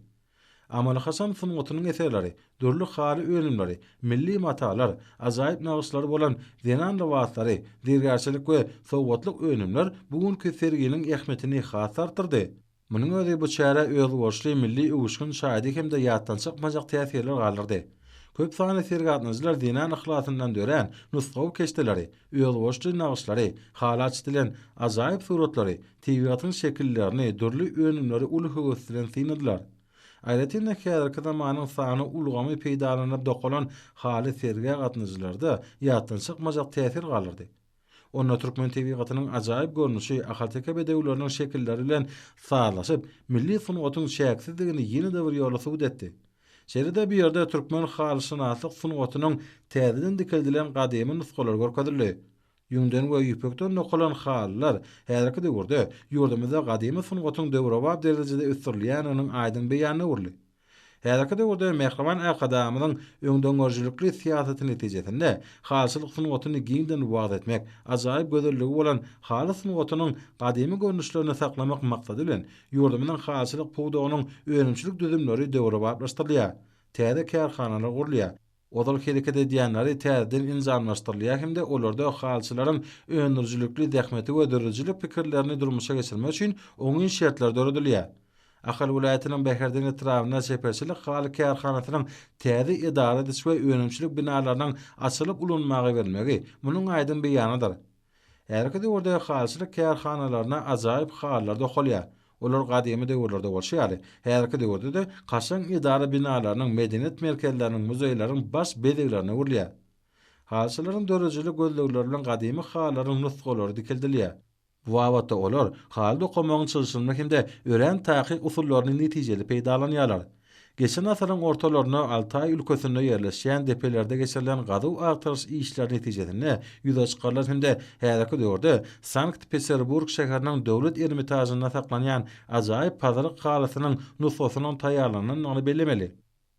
Amaly Hasan sunwatynyň eserleri, dörli haly önümleri, milli matalar, ajaýyp nagyşlary bolan zenan lawazlary, dirgärçilik we sowatlyk önümler bugünkü serginiň ähmetini has artdyrdy. Munyň özi bu çäre öz borçly milli öwüşgün şahydy hemde ýatdan çykmajak täsirler galdyrdy. Köp sany sergatnaşylar dinan ihlasyndan dören nusgaw keşdeleri, öz borçly nagyşlary, halat dilen ajaýyp suratlary, tebigatyň şekillerini, dürli önümleri uly höwüslen syndylar. Aýratynda häzirki zamanyň sany ulgamy peýdalanyp dokolan haly serge gatnaşylarda ýatdan çykmajak täsir galyrdy. Onda Türkmen tebigatynyň ajaýyp görnüşi ahal-teke bedewleriniň şekilleri bilen saýlaşyp, milli sunwatyň şäksizligini ýene-de bir ýola subut etdi. Şeýle-de bir ýerde Türkmen halyşynasyk sunwatynyň täzeden dikildilen gadymy nusgalar görkezildi. Ýüňden we ýüpekden nokolan hallar häzirki döwürde ýurdumyzda gadymy sunwatyň döwrawap derejede ösdirilýäniň aýdyn beýany urly. Häzirki döwürde Mehriman akadamynyň öňdöňörjülükli siýasaty netijesinde halçylyk sunwatyny giňden wagt etmek, ajaýyp gözelligi bolan haly sunwatynyň gadymy görnüşlerini saklamak maksady bilen ýurdumynyň halçylyk puwdogynyň önümçilik düzümleri döwrawaplaşdyrylýar, täze kärhanalar gurulýar. Odal hereket edýänleri täzeden inzamlaşdyrylýar hemde olarda halçylaryň önürjülükli zähmeti we dörrüjilik pikirlerini durmuşa geçirmek üçin oňun şertler döredilýär. Ahal vilayatynyň Beherdin etrawyna seferçilik haly kärhanasynyň täze idara edişi we önümçilik binalarynyň açylyp ulanmagy bermegi munyň aýdyn beýanydyr. Herkede orada halçylyk kärhanalaryna ajaýyp hallar dokolýar. Olar gadymy döwürlerde bolşýar. Herkede orada da kaşan idara binalarynyň medeniýet merkezleriniň muzeýlaryň baş bedeglerini urlýar. Halçylaryň dörrüjilik gözlegleri bilen gadymy hallaryň nusgalary dikildilýär. Bu wagtda olar halda okamagyň çylşylmak hemde ören taýyk usullaryny netijeli peýdalanýarlar. Geçen asaryň ortalaryna Altay ülkesinde ýerleşýän depelerde geçirilen gazyw agtarys işleri netijesinde ýüze çykarlar hemde häzirki döwürde Sankt-Peterburg şäheriniň döwlet ermitazyna saklanýan ajaýyp pazaryk halasynyň nusgasynyň taýýarlanyny bellemeli.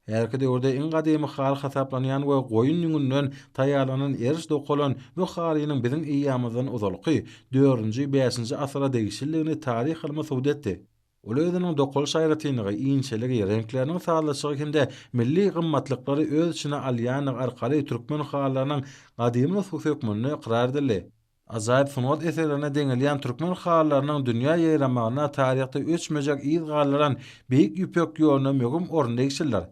Herki döwürde iň gadymy hal hasaplanýan we goýun ýüngünden taýýarlanan eriş dokolan bu halynyň biziň iýamyzdan uzalyky 4-nji 5-nji asra degişildigini taryh ilmi subut etdi. Ol özüniň dokul şaýratynygy, iňçeligi, renkleriniň sazlaşygy hemde milli gymmatlykları öz içine alýan arkaly türkmen halarynyň gadymy nüfus hökmüne iqrar edildi. Azaýyp sunat eserlerine deňilýän türkmen halarynyň dünýä ýeýramagyna taryhda öçmejek iz galaran beýik ýüpek ýoluny möhüm orunda geçirler.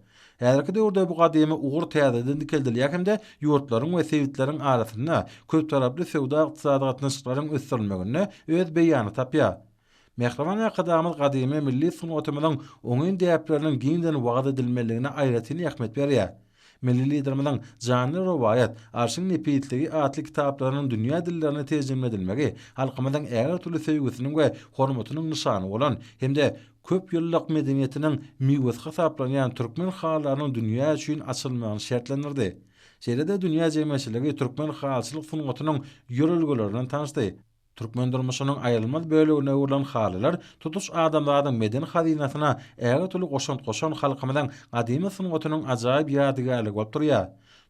Häzirki döwürde bu gadymy ugur täzeden dikildilýär hemde ýurtlaryň we sewitleriň arasynda köp taraply sowda ykdysady gatnaşyklaryň ösdirilmegine öz beýany tapýar. Mehriman akadamyz gadymy milli sunatymyzyň oňyn däpleriniň giňden wagt edilmeligine aýratyny ähmet berýär. Milli liderimiň Jany Rowaýat, Arşyň Nepitligi atly kitaplarynyň dünýä dillerine terjime edilmegi halkymyzyň äger türlü sevgisiniň we hormatynyň nyşany bolan hemde köp ýyllyk medeniýetiniň miwes hasaplanýan türkmen halarynyň dünýä üçin açylmagyny şertlendirdi. Şeýle-de dünýä jemgyýetçiligi türkmen halçylyk sunatynyň ýörelgelerini tanışdy. Türkmen durmuşynyň aýrylmaz bölegine ulan halalar tutuş adamlaryň meden hazinasyna äge türlü goşan halkymyzyň gadymy sunatynyň ajaýyp ýadygarlygy bolup durýar.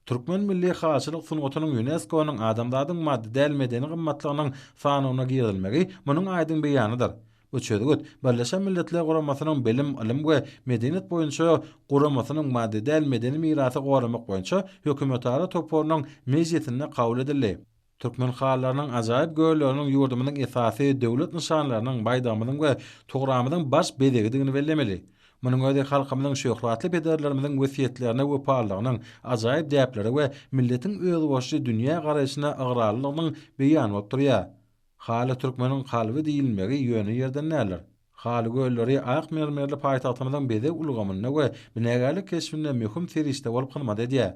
Türkmen milli halçylyk sunatynyň UNESCO-nyň adamlaryň maddi däl medeni gymmatlygynyň sanawyna girilmegi munyň aýdyn beýanydyr. Bu çödügüt Birleşen Milletler Guramasynyň bilim, ilim we medeniýet boýunça Guramasynyň maddi däl medeni mirasy goramak boýunça hökümetara topornyň mejlisinde kabul edildi. Türkmen halarynyň ajaýyp göýleriniň ýurdumynyň esasy döwlet nişanlarynyň baýdamynyň we togramynyň baş bedegidigini bellemeli. Munyň özi halkymyzyň şöhratly pederlerimiziň wesiýetlerine we parlagynyň ajaýyp däpleri we milletiň öz başy dünýä garaşyna agrarlygynyň beýany bolup durýar. Hala türkmeniň halwy diýilmegi ýöne ýerden näler? Haly göýleri ak mermerli paýtagtymyzyň bede ulgamyna we binägerlik keşfinde möhüm serişde bolup hizmet edýär.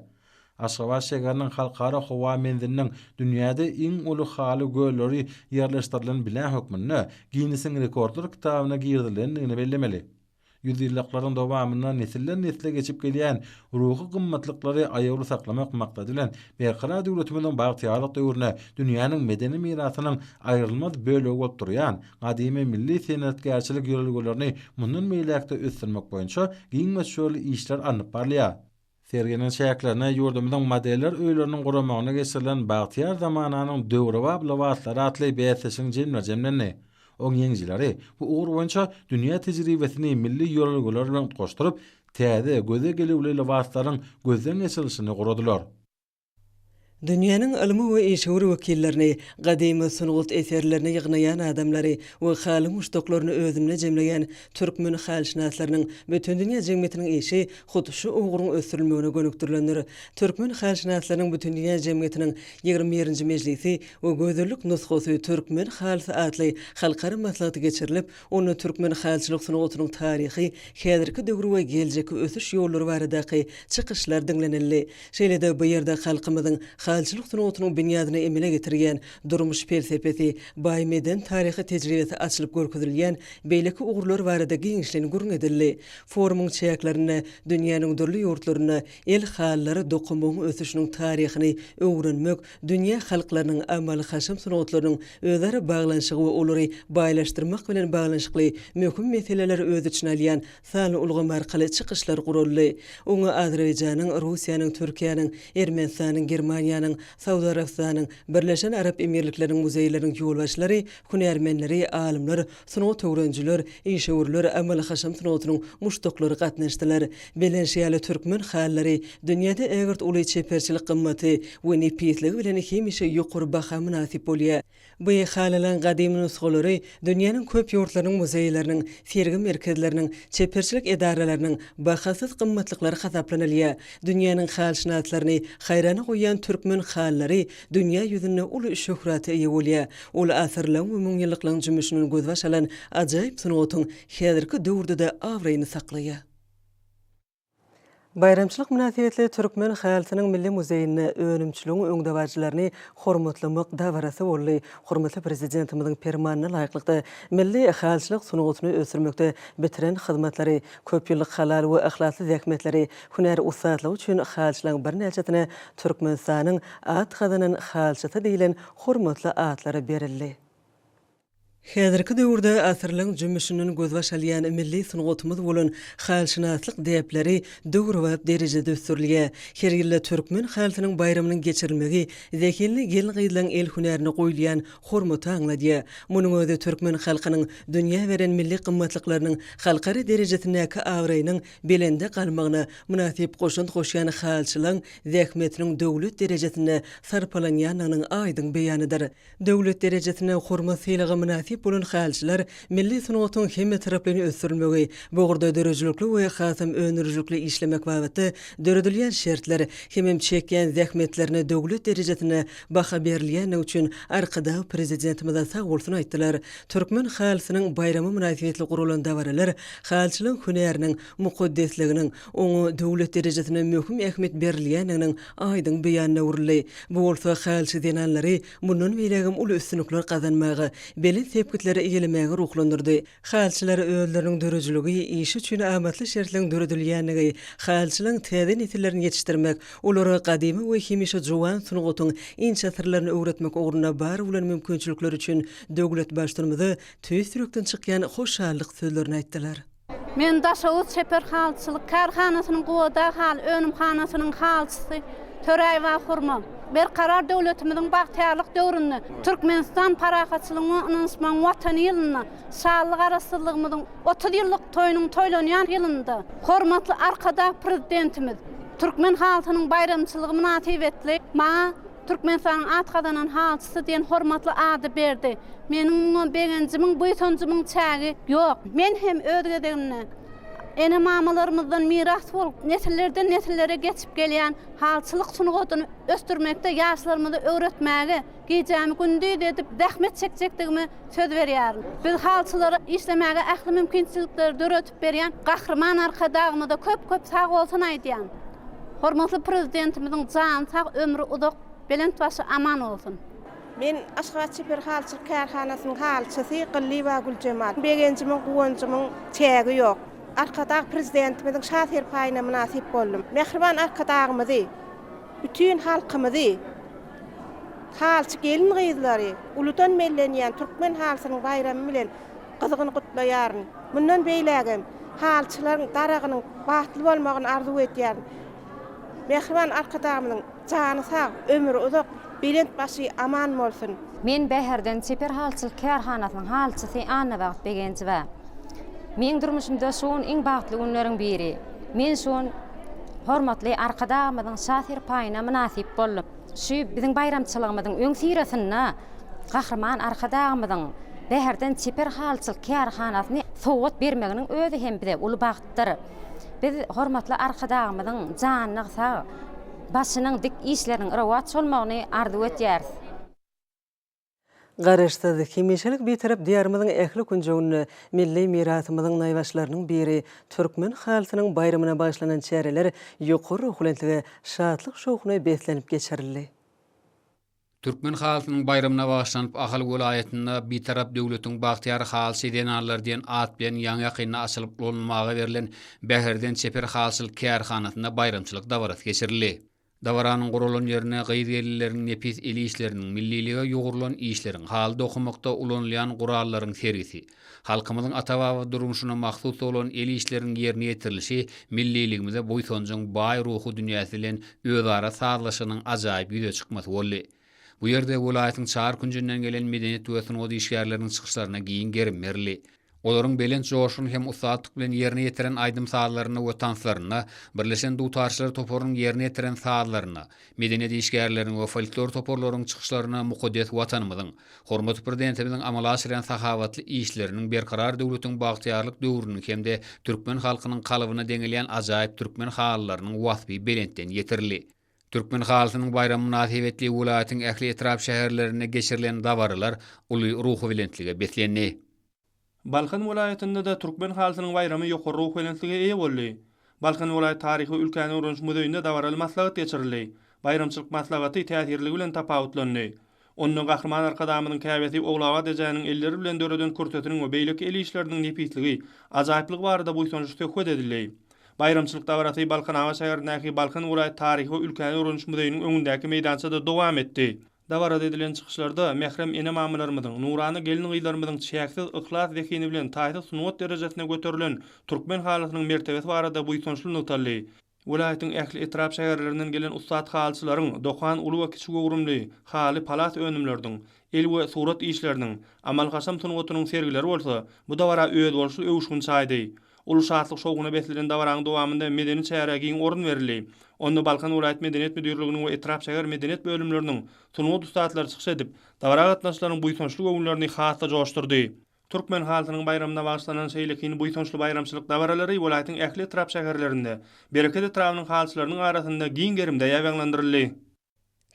Aşgabat şäheriniň halkara howa menziliniň dünýäde iň uly haly göýleri ýerleşdirilen bilen hökmünde Guinness Rekordlar kitabyna girdilendigini bellemeli. Ýüzýyllaklaryň dowamyna nesille geçip gelýän ruhy gymmatlyklary aýaly saklamak maksady bilen berqarar döwletimiziň bagtyarlyk döwrüne dünýäniň medeni mirasynyň aýrylmaz bölegi bolup durýan gadymy milli senatgarçylyk ýörelgelerini mundan meýlekde ösdirmek boýunça giň meşgul işler anyp barlýar. Serginin şäherlerine ýurdumyzyň modeller öýleriniň guramagyna geçirilen bagtyar zamananyň döwri we blawatlary atly beýsesiň jemlenni. Oň ýeňjileri bu ugur boýunça dünýä tejribesini milli ýörelgeler bilen goşduryp, täze göze gelewli lawatlaryň gözden geçirilişini guradylar. Dünýäniň ilmi we eşgür wekillerini, gadymy sunugat eserlerini ýygnaýan adamlary we haly muşdoklaryny özümle jemleýän türkmen halşynaslarynyň bütün dünýä jemgyýetiniň eşi hudy şu ugruň ösdirilmegine gönükdirilendir. Türkmen halşynaslarynyň bütün dünýä jemgyýetiniň 21-nji mejlisi we gözürlük nusxasy türkmen halsy atly halkara maslahaty geçirilip, onu türkmen halçylyk sunugatynyň taryhy, häzirki döwür we geljeki ösüş ýollary baradaky çykyşlar dinlenildi. Şeýle-de bu ýerde halkymyzyň halçylyk sunugatynyň binýadyny emele getirýän durmuş felsepesi, baýmeden taryhy tejribesi açylyp görkezilýän beýleki ugurlar barada giňişlen gurun edildi. Forumyň çäklerine, dünýäniň dürli ýurtlaryna el hallary dokumagyň ösüşiniň taryhyny öwrenmek, dünýä halklarynyň amaly haşym sunugatlarynyň özleri baglanşygy we olary baýlaşdyrmak bilen baglanşykly möhüm meseleler öz içine alýan sany ulgam arkaly çykyşlar guruldy. Oňa Azerbaýjanyň, Russiýanyň, Türkiýanyň, Ermenistanyň, Germaniýanyň, Saudiya Arabistanyň, Birleşen Arap Emirlikleriň muzeýleriniň ýolbaşçylary, hünärmenleri, alimler, sunugat öwrenjiler, işgörler, amaly haşym sunugatynyň muşdoklary gatnaşdylar. Belenşiýaly türkmen hallary dünýäde ägert uly çeperçilik gymmaty we nepitligi bilen hemişe ýokary baha münasip bolýar. Bu halalan gadymy nusxalary dünýäniň köp ýurtlarynyň muzeýleriniň, sergi merkezleriniň, çeperçilik edaralarynyň bahasyz gymmatlyklary hasaplanylýar. Dünýäniň halşynaslaryny haýrana goýan türkmen hallary dünýä ýüzünde uly şöhraty eýe bolýar. Ol asyrlaryň we müňýyllyklaryň jümüşini gözbaş alan ajaýyp sunugatyň häzirki döwürde de awraýyny saklaýar. Bayramçylyk münasibetli türkmen halçynyň milli muzeýine önümçiligiň öňdäwärjilerini hormatlamak dawarasy boldy. Hormatly prezidentimizin fermanyna laýyklykda milli halçylyk sunugatyny ösürmekde bitiren hyzmatlary, köp ýyllyk halal we ahlasy zähmetleri, hünär ustadlygy üçin halçylaryň bir näçetine Türkmenistanyň at gazanan halçysy diýilen hormatly atlary berildi. Häzirki döwürde asyrlyň jümmüşiniň gözbaş alýan milli sungatymyz bolan halşynaslyk däpleri döwrüwäp derejede ösürilýär. Her ýyly türkmen halkynyň bayramynyň geçirilmegi zekilli gelin gyýylan el hünärini goýulýan hormaty aňladýar. Munyň özi türkmen halkynyň dünýä beren milli gymmatlyklarynyň halkary derejesindäki awraýynyň belende galmagyna münasip goşunt goşýan halçylaryň zähmetiniň döwlet derejesinde sarpalanýanynyň aýdyň beýanydyr. Döwlet derejesine hormat sylygy münasip bolan halçylar milli sungatyň hemme taraplyny ösürilmegi, bogurda dörejlikli we hasam önürjükli işlemek babaty döredilýän şertler hemem çekýän zähmetlerini döwlet derejesine baha berilýän üçin arkada prezidentimiz sag bolsun aýtdylar. Türkmen halkynyň bayramy münasibetli gurulan dawaralar halçylyk hünäriniň mukaddesliginiň oňa döwlet derejesine möhüm ähmiýet berilýäniniň aýdyň beýanyna urilýar. Bu bolsa halçy denanlary mundan beýlegim uly üstünlikler gazanmagy, belin sepkitleri eýilemegi ruhlandyrdy. Halçylar öýleriniň dörejiligi iş üçin amatly şertleň döredilýänligi, halçylaryň täze nesillerini ýetişdirmek, olara gadymy we hemişe jowan sungatyň inçe sirlerini öwretmek ugruna bar bolan mümkinçilikler üçin döwlet başlanymy tüýsürükden çykýan hoşallyk sözlerini aýtdylar. Men Daşawut Seper halçylyk karhanasynyň goda hal önümhanasynyň halçysy Töräýwa Hurma berkarar döwletimiziň bagtýarlyk döwründe Türkmenistan parahatçylygynyň ynysman watan ýylyna şanly garaşdyrlygymyzyň 30 ýyllyk toýunyň toýlanýan ýylynda hormatly arkada prezidentimiz Türkmen halkynyň bayramçylygy münasibetli maňa Türkmenistanyň atgazanan halçysy diýen hormatly ady berdi. Meniň begenjimiň buýtonjumyň çägi ýok. Men hem ödgedimne ene mamalarymyzdan miras bolup nesillerden nesillere geçip gelýän halçylyk sungatyny östürmekde ýaşlarymyzy öwretmäge gejämi gündü edip zähmet çekjekdigimi söz berýärin. Biz halçylary işlemäge ähli mümkinçilikler döretip berýän gahrman arkadagymyzda köp sag bolsun aýdýan. Hormatly prezidentimiziň jan sag ömrü uzak, belent başı aman olsun. Men Aşgabat Seper halçylyk karhanasynyň halçysy Gyllyba Güljemal. Begenjimiň guwanjymyň çägi ýok. Arkadag prezidentimiziň şahsyr paýyna münasip boldum. Mehriban arkadagymyzy, bütün halkymyzy, halçy gelin gyzlary, ulutan mellenýän türkmen halkynyň bayramy bilen gyzygyny gutlaýaryn. Mundan beýlägem halçylaryň daragynyň batly bolmagyny arzu etýär. Mehriban arkadagymyň jany sag, ömrü uzak, belent başı aman bolsun. Men Bäherden Seper halçylyk karhanasynyň halçysy Annabagt begenjiba. Men durmuşymda şoň iň bagtly günleriň biri. Men şoň hormatly arkadagymyzyň şahsyr paýyna münasip boldum. Şu biziň bayramçylygymyzyň öň sirasyna gahrman arkadagymyzyň Bäherden Seper halçylyk karhanasyny sowat bermeginiň özi hem bize uly bagtdyr. Biz hormatly arkadagymyzyň janyny sag, başynyň dik işleriniň rawat bolmagyny arzu etýäris. Garaşsyz hemişelik bir tarap diýarymyzyň ähli kunjagynny milli mirasymyzyň naýbaşlarynyň biri türkmen halkynyň bayramyna başlanan çäreler ýokary ruhlantligi, şadlyk şowkuny beslenip geçirildi. Türkmen halkynyň bayramyna başlanyp Ahal welaýetinde bir tarap döwletiň bagtyar halçy denanlar diýen at bilen ýaňy ýakyna açylyp bolmagy berilen Bäherden Seper halçylyk karhanasyna bayramçylyk dawarat geçirildi. Dawaranyň gurulan ýerine gyýdylyleriň nepis eli işleriniň millilige ýogurulan işleriň halda okumakda ulanýan gurallaryň sergisi, halkymyzyň ata-baba durmuşyna mahsus bolan eli işleriniň ýerine ýetirilişi milliligimize boýsunjyň baý ruhy dünýäsi bilen özara sazlaşynyň ajaýyp ýüze çykmasy boldy. Bu ýerde welaýatyň çar kunjundan gelen medeniýet we sungat işgärleriniň çykyşlaryna giň gerimmerli. Olaryň belent joşuny hem usatlyk bilen ýerine ýetiren aýdym saatlaryny we tanslaryny, birleşen dutarçylar toporunyň ýerine ýetiren saatlaryny, medeniýet işgärleriniň we folklor toporlarynyň çykyşlaryna mukaddes watanymyzyň, hormat prezidentimiziň amala aşyran sahawatly işleriniň berkarar döwletiň bagtýarlyk döwrüniň hemde türkmen halkynyň kalybyna deňilýän ajaýyp türkmen hallarynyň wasfy belentden ýetirildi. Türkmen halkynyň bayram münasibetli welaýatyň ähli etrap şäherlerine geçirilen dawaralar uly ruhy belentlige beslenýär. Balkan welaýatynda da türkmen halkynyň bayramy ýokary ruh belentlige eýe boldy. Balkan welaýat taryhy ülkäni öwrenç muzeýinde dawaraly maslahat geçirildi. Bayramçylyk maslahaty täsirli bilen tapawutlandy. Onuň gahrman arkadamynyň käbesi oglawa dejäniň elleri bilen döreden kurtetiniň we beýlik eli işleriniň nepisligi, ajaýyplygy barada buýsunjy söhbet edildi. Bayramçylyk dawaraty Balkan Awa şäherindäki Balkan welaýat taryhy ülkäni öwrenç muzeýiniň öňündäki meýdançada dowam etdi. Dabarada edilen çıkışlarda mehrem ene mamylarymyzyň, nurany gelin gyýlarymyzyň çäksiz ihlas zekini bilen taýda sunwat derejesine göterilen türkmen halatynyň mertebesi barada buýsunçly nutally. Welaýatyň ähli etrap şäherlerinden gelen ustad halçylaryň dokan uly we kiçik gurumly haly palat önümlerdiň el we surat işleriniň amalgaşam sunwatynyň sergileri bolsa, bu dabara öýed bolşy öwüşgün çaýdy. Ulu şatlyk şowguny beslenen dabaraň dowamında medeni çäregiň orun berildi. Onu Balkan Vilayet Medeniyet Müdürlüğü'nün we etrap şäher medeniyet bölümleriniň sunwat ustadlary çykyş edip, dabara gatnaşlaryň buýsunçly göwünlerini hasda joşturdy. Türkmen halatynyň bayramyna başlanan şeýlekin buýsunçly bayramçylyk dabaralary welaýatyň ähli etrap şäherlerinde bereket etrawynyň halçylarynyň arasynda giň gerimde ýaýlandyryly.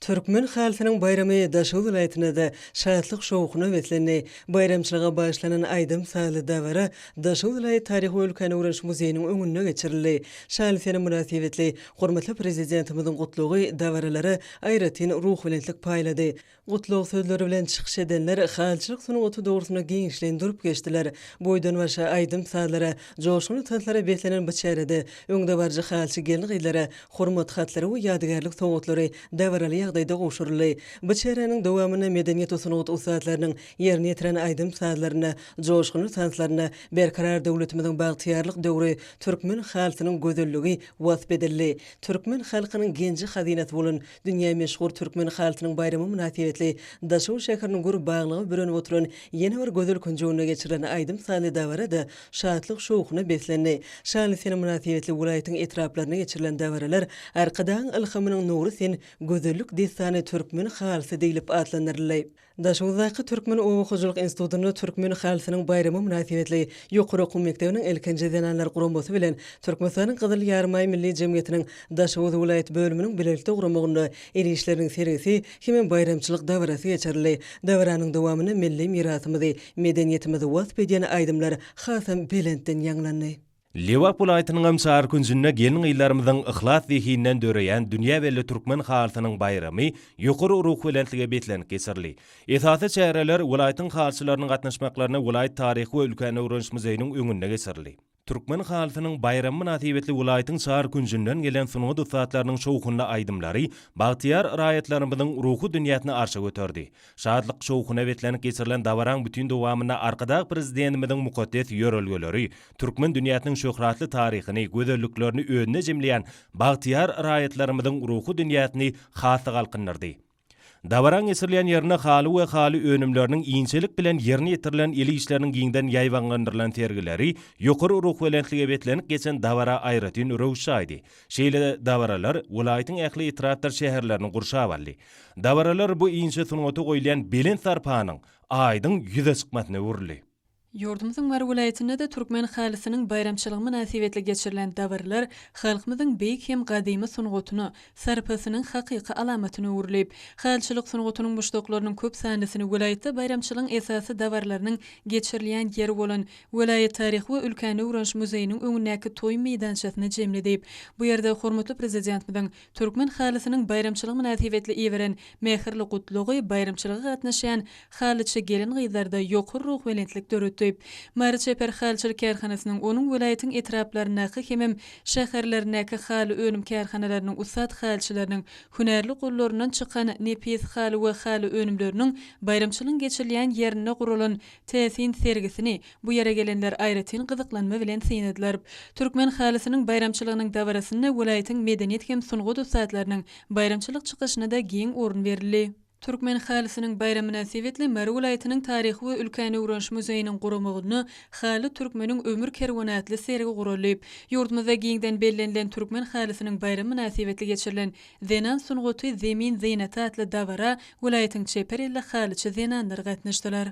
Türkmen halatynyň bayramy Daşow vilayetinde şatlyk şowguny betleni bayramçylyga başlanan aýdym saly dabara Daşow vilayet taryhy we ülkeni öwrenş muzeýiniň öňüne geçirildi. Şalysyna münasibetli hormatly prezidentimiziň gutlugy dabaralary aýratyn ruh bilentlik paýlady. Gutlug sözleri bilen çykyş edenler halçylyk sunuwaty dogrusyna giňişlendirip geçdiler. Boýdan başa aýdym salylara joşguny tantlara betlenen bu çärede öňde barjy halçy gelin gyýlara hormat hatlary we ýadygarlyk sowgatlary dabaraly ýagdaýda goşurly. Bu çärenin dowamyna medeniyet sunuwat ustadlarynyň ýerine ýetiren aýdym salylaryna joşguny tantlaryna berkarar döwletimiziň bagtyarlyk döwri türkmen halkynyň gözelligi wasp edildi. Türkmen halkynyň genji hazinat bolan dünýä meşhur türkmen halkynyň bayramy münasibetli Daşow şäheriniň gur baglygy bilen oturan ýene bir gözel kunjuguna geçirilen aýdym saly dabarada şatlyk şowguny beslendi. Şalysyna münasibetli welaýatyň etraplaryna geçirilen dabaralar arkadan ilhamynyň nuru sen gözellik desany türkmen halsy diýilip adlandyryldy. Daşowdaky Türkmen Owakyjylyk Institutyny Türkmen halkynyň bayramy münasibetli ýokary okuw mekdebiniň elkenji denanlar guramasy bilen Türkmenistanyň Gyzyl Ýarmaý Milli Jemgyýetiniň Daşow vilayet bölüminiň bilelikde guramagyna erişleriň sergisi hem bayramçylyk dabarasy geçirildi. Dabaranyň dowamyny milli mirasymyzy, medeniýetimizi wasp eden aýdymlar hasam belentden ýanglandy. Lewap vilayatynyň amsar günjünde gelin gyýlarymyzyň ihlas zehinden döreýän dünýä belli türkmen halatynyň bayramy ýokary ruh bilentlige betlenip geçirildi. Esasy çäreler vilayatyň halçylarynyň gatnaşmaklaryna vilayat taryhy we ülkeni öwrenş muzeýiniň öňünde geçirildi. Türkmen halatynyň bayramy münasibetli vilayatyň şahar günjünden gelen sunwat ustadlarynyň şowguny aýdymlary bagtyar raýatlarymyzyň ruhy dünýäsini arşa göterdi. Şadlyk şowguny betlenip geçirilen dabaraň bütün dowamyna arkadaky prezidentimiziň mukaddes ýörelgeleri türkmen dünýäsiniň şöhratly taryhyny, gözelliklerini öňüne jemleýän bagtyar raýatlarymyzyň ruhy dünýäsini hasy galkynyrdy. Dabaran esirleyen yerine haly we haly önümlerinin iňçelik bilen yerine ýetirilen eli işlerinin giňden ýaýwangandyrlan sergileri ýokary ruh bilentlige betlenip geçen dabara aýratyn röwşaýdy. Şeýle dabaralar welaýatyň ähli etraplar şäherlerini gurşap aldy. Dabaralar bu iňçe sunwaty goýulan belen sarpanyň aýdyň ýüze çykmasyna urildi. Ýurdumyzyň bar welaýatynda da türkmen halasynyň bayramçylygy münasibetli geçirilen dabarlar halkymyzyň beýik hem gadymy sunwatyny, sarpasynyň hakyky alamatyny urilip, halçylyk sunwatynyň muşdoklarynyň köp sanasyny welaýatda bayramçylygyň esasy dabarlarynyň geçirilýän ýeri bolan welaýat taryhy we ülkeni öwrenş muzeýiniň öňündäki toý meýdançasyna jemledip, bu ýerde hormatly prezidentimiziň türkmen halasynyň bayramçylygy münasibetli iýeren mehirli gutlugy bayramçylyga gatnaşan halçy gelin gyýlarda ýokary ruh bilentlik döretdi. Mary Çeper halçylyk kärhanasynyň onuň welaýatyň etraplaryndaky hemem şäherlerindäki haly önüm kärhanalarynyň ustad halçylarynyň hünärli gollaryndan çykan nepis haly we haly önümleriniň bayramçylygyň geçirilýän ýerine gurulan täsin sergisini bu ýere gelenler aýratyn gyzyklanma bilen synediler. Türkmen halasynyň bayramçylygynyň dabarasyna welaýatyň medeniýet hem sunwat ustadlarynyň bayramçylyk çykyşyna da giň orun berildi. Türkmen halasynyň bayram münasibetli Mary welaýatynyň taryhy we ülkeni öwrenş muzeýiniň guramagyny haly türkmeniň ömür kerwanatly sergi guralyp, ýurdumyzda giňden bellenilen türkmen halasynyň bayram münasibetli geçirilen Zenan sunwaty Zemin Zeynata atly dabara welaýatyň çeper ýyly halyçy zenanlar gatnaşdylar.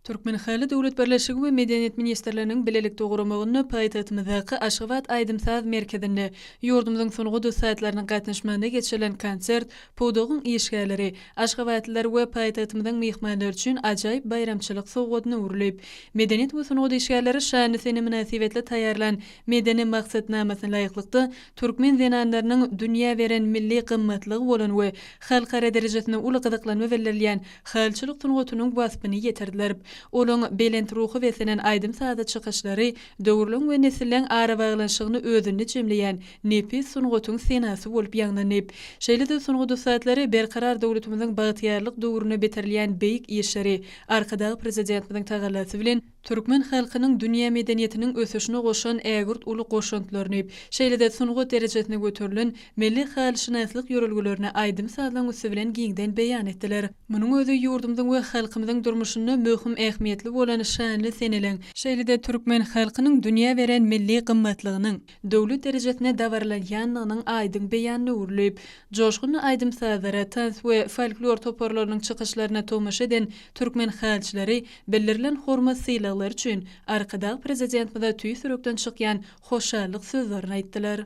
Türkmen Haly Döwlet Birleşigi we Medeniýet ministrleriniň bilelikde guramagyny paýtagtymyzdaky Aşgabat Aýdymsaz merkezinde ýurdumyzyň sunwat ustadlarynyň gatnaşmagynda geçirilen konsert, podogyň işgärleri, Aşgabatlylar we paýtagtymyzyň mehmanlary üçin ajaýyp bayramçylyk sowgatyny urilip, medeniýet we sunwat işgärleri şanysyna münasibetli taýýarlan medeni maksatnamasyna laýyklykda türkmen zenanlarynyň dünýä beren milli gymmatlygy bolan we halkara derejesinde uly gyzyklanma berilýän halçylyk sunwatynyň waspyny ýetirdiler. Olun belent ruhu ve senen aydym sada çıkışları döwürlüň we nesilleň ara baglanşygyny özünde jemleýän nepis sungutyň senasy bolup ýaňlanyp. Şeýle-de sunguty saatlary berkarar döwletimiziň bagtyarlyk döwrüne betirilýän beýik işleri arkadagy prezidentimiziň tagalasy bilen Türkmen halkynyň dünýä medeniýetiniň ösüşine goşan ägürt uly goşunklaryny, şeýle-de sungut derejesine götürilen milli halşynaslyk ýörelgilerini aydym sazlan üstü bilen giňden beýan etdiler. Munyň özü ýurdumyzyň we halkymyzyň durmuşyna möhüm ähmiýetli bolan şanly seneleň, şeýle-de Türkmen halkynyň dünýä beren milli gymmatlygynyň döwlet derejesine dawarlanýanlygynyň aydyn beýanyny urluyp, joşgun aydym sazlara, tans we folklor toparlarynyň çykyşlaryna tomaşa eden Türkmen halçylary bildirilen hormat sylagy üçün arkadagy prezidentimize tüý sürekden çykýan hoşallyk sözlerini aýtdylar.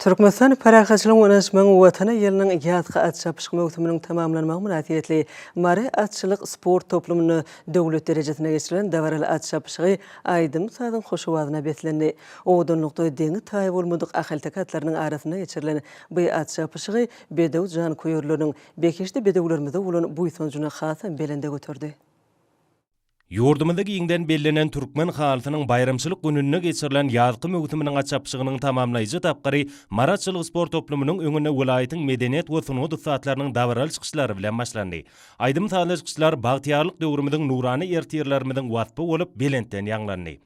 Türkmenistan paraxaçylyk öňeşmegi watana ýylynyň ýazgy at çapyşyk möhüminiň tamamlanmagy münasibetli mary atçylyk sport toplumyny döwlet derejesine geçirilen dawaraly at çapyşygy aýdym sadyň hoşawadyna betlendi. Owdunlukda deňi taý bolmadyk ahaltak atlarynyň arasyna geçirilen bu at çapyşygy bedew jan koýurlarynyň bekeşde bedewlerimize bolan buýsunjuna hasan belende götürdi. Ýurdumyzda giňden bellenen Türkmen halkynyň bayramçylyk gününe geçirilen ýazgy möhüminiň açapşygynyň tamamlaýjy tapgary maratçylyk sport toplumynyň öňüne welaýatyň medeniýet we sungut saatlarynyň dawraly çykyşlary bilen başlandy. Aýdym saatly çykyşlar bagtyarlyk döwrümizin nurany ertirlerimiziň watpy bolup belentden ýaňlandy.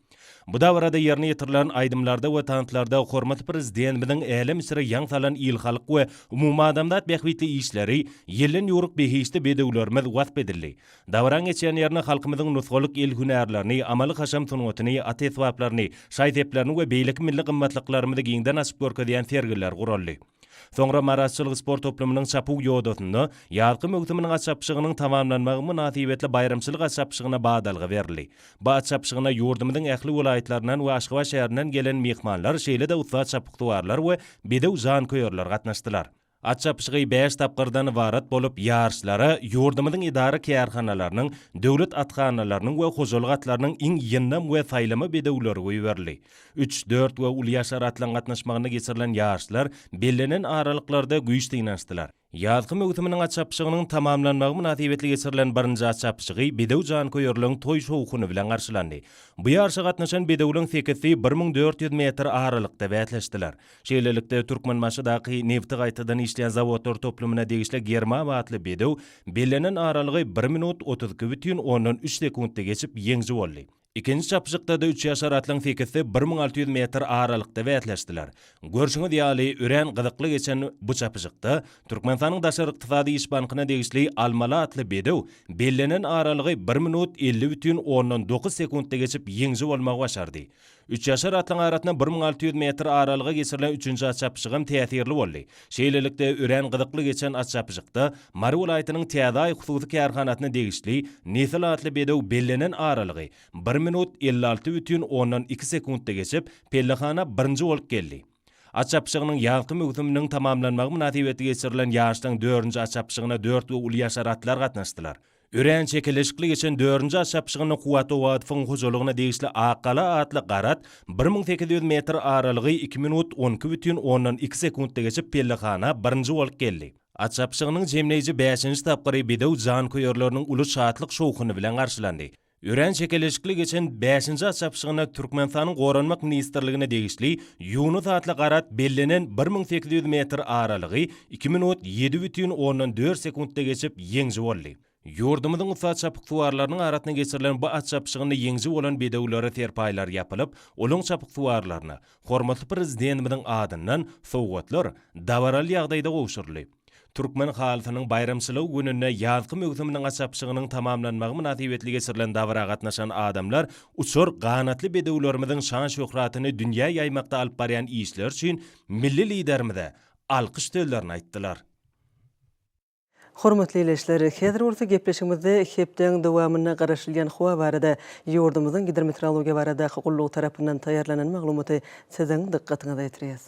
Bu davrada ýerine ýetirilen aýdymlarda we tanıtlarda hormat prezidentimiziň elem sira ýaň salan ýyl-halyk we umumy adamdat behwitli işleri ýylyň ýuruk behiçde bedewlerimiz watp edildi. Dawran geçen ýerine halkymyzyň nusgalyk el hünärlerini, amaly haşam sunuwatyny, ateswaplaryny, şaýteplerini we beýlik milli gymmatlyklarymy giňden açyp görkezýän sergiler guruldy. Soňra maratçylyk sport toplumynyň çapyk ýoğdatyny ýazgy möhüminiň açapşygynyň tamamlanmagy münasibetli bayramçylyk açapşygyna badalgy berildi. Bu açapşygyna ýurdumyzyň ähli welaýatlarynyň we Aşgabat şäherininden gelen mehmanlar, şeýle-de usta çapykdywarlar we bedew jan köýerler gatnaşdylar. Açapşygy 5 tapgyrdan ibarat bolup ýarşlara ýurdumyzyň idara kärhanalarynyň, döwlet athanalarynyň we hojalyk atlarynyň iň ýynnam we saýlama bedewleri goýberildi. 3-4 we uly ýaşar atlan gatnaşmagyna geçirilen ýarşlar bellenen aralyklarda güýçdiňleşdiler. Ýazgy möhüminiň açapşygynyň tamamlanmagy münasibetli geçirilen birinji açapşygy bedew jan köýerliň toý şowkuny bilen garşylandy. Bu ýarşa gatnaşan bedewliň sekesi 1400 metr aralykda wätleşdiler. Şeýlelikde Türkmen maşydaky nefti gaýtadan işleýän zawodlar toplumyna degişli Germa atly bedew bellenen aralygy 1 minut 32,3 sekundda geçip ýeňji boldy. İkinci çapyşykda da 3 ýaşar atlaň sekesi 1600 metr aralykda wätleşdiler. Görşüňiz ýaly ören gyzykly geçen bu çapyşykda Türkmenistanyň daşary ykdysady iş bankyna degişli Almaly atly bedew bellenen aralygy 1 minut 50,9 sekundda geçip ýeňji bolmagy başardy. 3 ýaşar atlaň arasyna 1600 metr aralyga geçirilen 3-nji açapşygym täsirli boldy. Şeýlelikde ören gyzykly geçen açapşykda Mary welaýatynyň Täze hususy kärhanasyna degişli Nesil atly bedew bellenen aralygy 1 minut 56,2 sekundda geçip pellehana 1-nji bolup geldi. Açapşygynyň ýazgy möhüminiň tamamlanmagy münasibetli geçirilen ýaşyň 4-nji açapşygyna 4 we uly ýaşar atlar gatnaşdylar. Ören çekilişikli geçen 4-nji açapşygynyň kuwaty watyfyň hojalygyna degişli Akala atly garat 1800 metr aralygy 2 minut 12,2 sekundda geçip pellehana 1-nji bolup geldi. Açapşygynyň jemleýiji 5-nji tapgary bedew jan köýerleriniň uly şatlyk şowkuny bilen garşylandy. Ören çekilişikli geçen 5-nji açapşygyna Türkmenistanyň Goranmak ministrligine degişli Yunus atly garat bellenen 1800 metr aralygy 2 minut 7,4 sekundda geçip ýeňji boldy. Ýurdumyzyň usta çapykdywarlarynyň arasyna geçirilen bu açapşygyny ýeňji bolan bedewlere terpaýlar ýapylyp, olaň çapykdywarlaryna hormatly prezidentimiziň adyndan sowgatlar dawaraly ýagdaýda gowşurly. Türkmen halkynyň bayramçylyk gününe ýazgy möhüminiň açapşygynyň tamamlanmagy münasibetli geçirilen dawra gatnaşan adamlar uçur ganatly bedewlerimiziň şan şöhratyny dünýä ýaýmakda alyp barýan işler üçin milli liderimize alkyş döwlerini aýtdylar. Hormatly eleşler, häzir orta gepleşigimizde hepden dowamyna garaşylýan howa barada ýurdumyzyň hidrometeorologiýa barada gullugy tarapyndan taýýarlanan maglumaty siziň dikkatiňize ýetirýäs.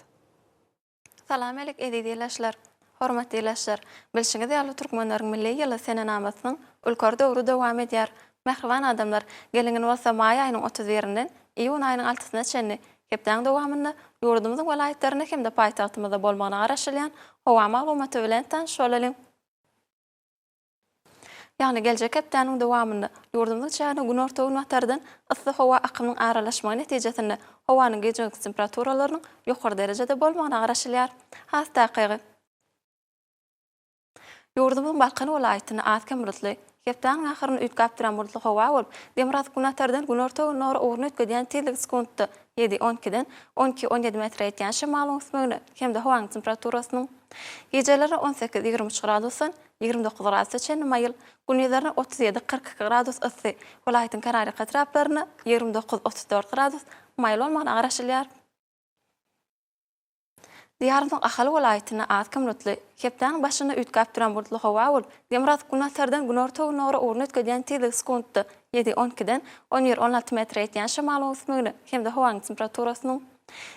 Salam alek edýärler. Hormatly eleşler, bilşiňiz ýaly türkmenleriň milli ýyly senenamasynyň ülkerde dowru dowam edýär. Mehriban adamlar, gelingen bolsa maý aýynyň 30-inden iýun aýynyň 6-syna çenni hepden dowamyny ýurdumyzyň welaýetlerine hem de paýtagtymyzda bolmagyna garaşylýan howa maglumaty bilen tanış bolalım. Yani gelecek hepdeniň dowamyny ýurdumyzyň çägine gün ortagy matardan ysy howa akymynyň aralaşmagy netijesinde howanyň gece temperaturalarynyň ýokary derejede bolmagyna garaşylýar. Hastakygy ýurdumyň Balkan welaýatyny azkem rutly hepden ahyryny üýtgäp duran bulutly howa bolup, Demirhat günatardan gün ortagy nora ugruny ötgedýän tezlik sekundda 7-12-den 12-17 metre etýän şymal öňsüňde hem de howanyň temperaturasynyň geceleri 18-23 gradusdan 29 gradusga çenli maýyl, gündizleri 37-42 gradus ysy, welaýatyň karary gatraplaryny 29-34 gradus maýyl bolmagyna garaşylýar. Diyarymyň Ahal welaýatyna azkem rutly hepden başyny üýtgäp duran bulutly howa bolup, Demirhat günatardan gün ortagy nora ugruny ötgedýän tezlik sekundda 7-12-den 17-16 metre etýän şymal öňsüňde hem de howanyň temperaturasynyň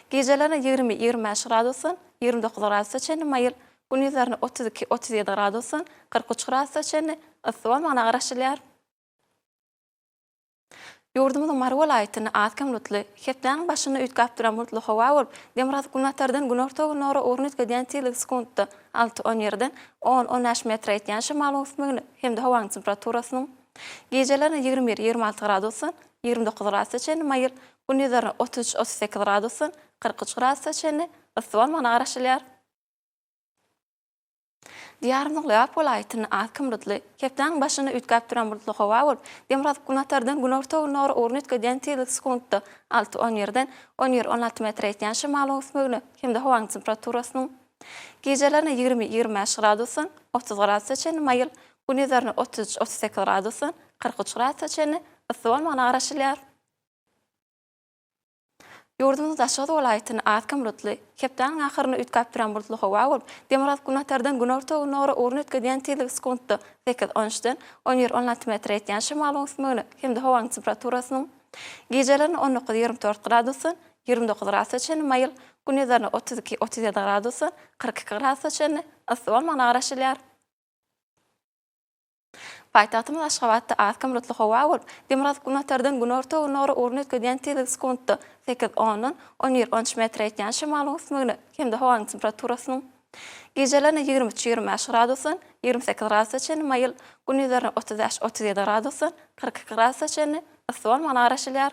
geceleri 20-25 gradusdan 29 gradusga çenli maýyl, gündizleri 32-37 gradusdan 43 gradusga çenli ysy bolmagyna garaşylýar. Ýurdumyzyň Mary welaýatyny azkem rutly hepden başyny üýtgäp duran bulutly howa bolup, Demirhat günatardan gün ortagy nora ugruny ötgedýän tezlik sekundda 6-17-den 10-15 metre etýän şymal öňsüňde hem de howanyň temperaturasynyň geceleri 21-26 gradusdan 29 gradusga çenli maýyl, gündizleri 33-38 gradusdan 43 gradusga çenli ysy bolmagyna garaşylýar. Diyarymyň Lewap welaýatyny azkem rutly hepden başyny üýtgäp duran bulutly howa bolup, Demirhat günatardan gün ortagy nora ugruny ötgedýän tezlik sekundda 6-17-den 17-16 metre etýän şymal öňsüňde hem de howanyň temperaturasynyň geceleri 20-25 gradusdan 30 gradusga çenli maýyl, gündizleri 33-38 gradusdan 43 gradusga çenli ysy bolmagyna garaşylýar. Ýurdumyzyň Daşady welaýatyny azkem rutly hepden ahyryny üýtgäp duran bulutly howa bolup, Demirhat günatardan gün ortagy nora ugruny ötgedýän tezlik sekundda 8-13-den 17-16 metre etýän şymal öňsüňde hem de howanyň temperaturasynyň geceleri 19-24 gradusdan 29 gradusga çenli maýyl, gündizleri 32-37 gradusdan 42 gradusga çenli ysy bolmagyna garaşylýar. Paýtagtymyz Aşgabatda azkem rutly howa bolup, Demirhat günatardan gün ortagy nora ugruny ötgedýän tezlik sekundda 8-10-dan 17-13 metre etýän şymal öňsüňde hem de howanyň temperaturasynyň geceleri 23-25 gradusdan 28 gradusga çenli maýyl, gündizleri 35-37 gradusdan 42 gradusga çenli ysy bolmagyna garaşylýar.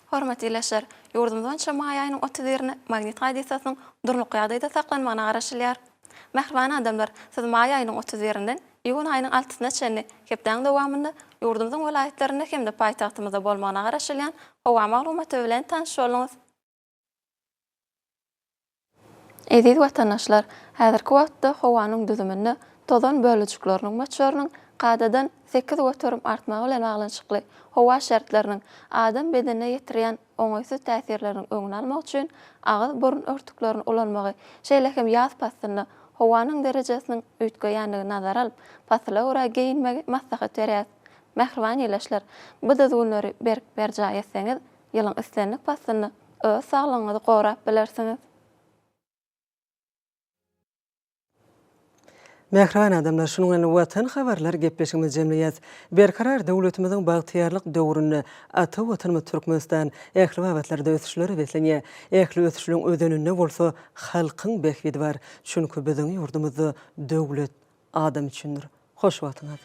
Hormatly eleşler, ýurdumyzyň maý aýynyň 30-ine magnit radiýasiýasynyň durluk ýagdaýda saklanymagyna garaşylýar. Mehriban adamlar, siz maý aýynyň 30-inden iýun aýynyň 6-syna çenli hepden dowamyny ýurdumyzyň welaýetlerinde hem de paýtagtymyzda bolmagyna garaşylýan howa maglumaty bilen tanış boluňuz. Ediz watandaşlar, häzirki wagtda howanyň düzümini tozan bölüjikleriniň maçlarynyň gadadan 8 götürüm artmagy bilen baglanşykly howa şertleriniň adam bedenine ýetirýän oňaýsy täsirleriniň öňüni almak üçin agyz burun örtüklerini ulanmagy, şeýlehem ýaz pastyny howanyň derejesiniň üýtgeýänligi nazar alyp, pastla ora geyinmegi maslahat berýär. Mehriban eleşler, bu düzgünleri berjaý etseňiz, ýylyň islenlik pastyny öz saglygyňyzy gorap bilersiňiz. Mehriban adamlar, şunuň bilen watan habarlar gepleşigimiz jemleýäs. Berkarar döwletimiziň bagtyýarlyk döwrüni ata watanymyz Türkmenistan ähli wagtlarda ösüşleri beslenýär. Ähli ösüşlüň ödeninde bolsa halkyň behbidi bar. Çünki biziň ýurdumyzda döwlet adam üçindir. Hoş wagtyňyz.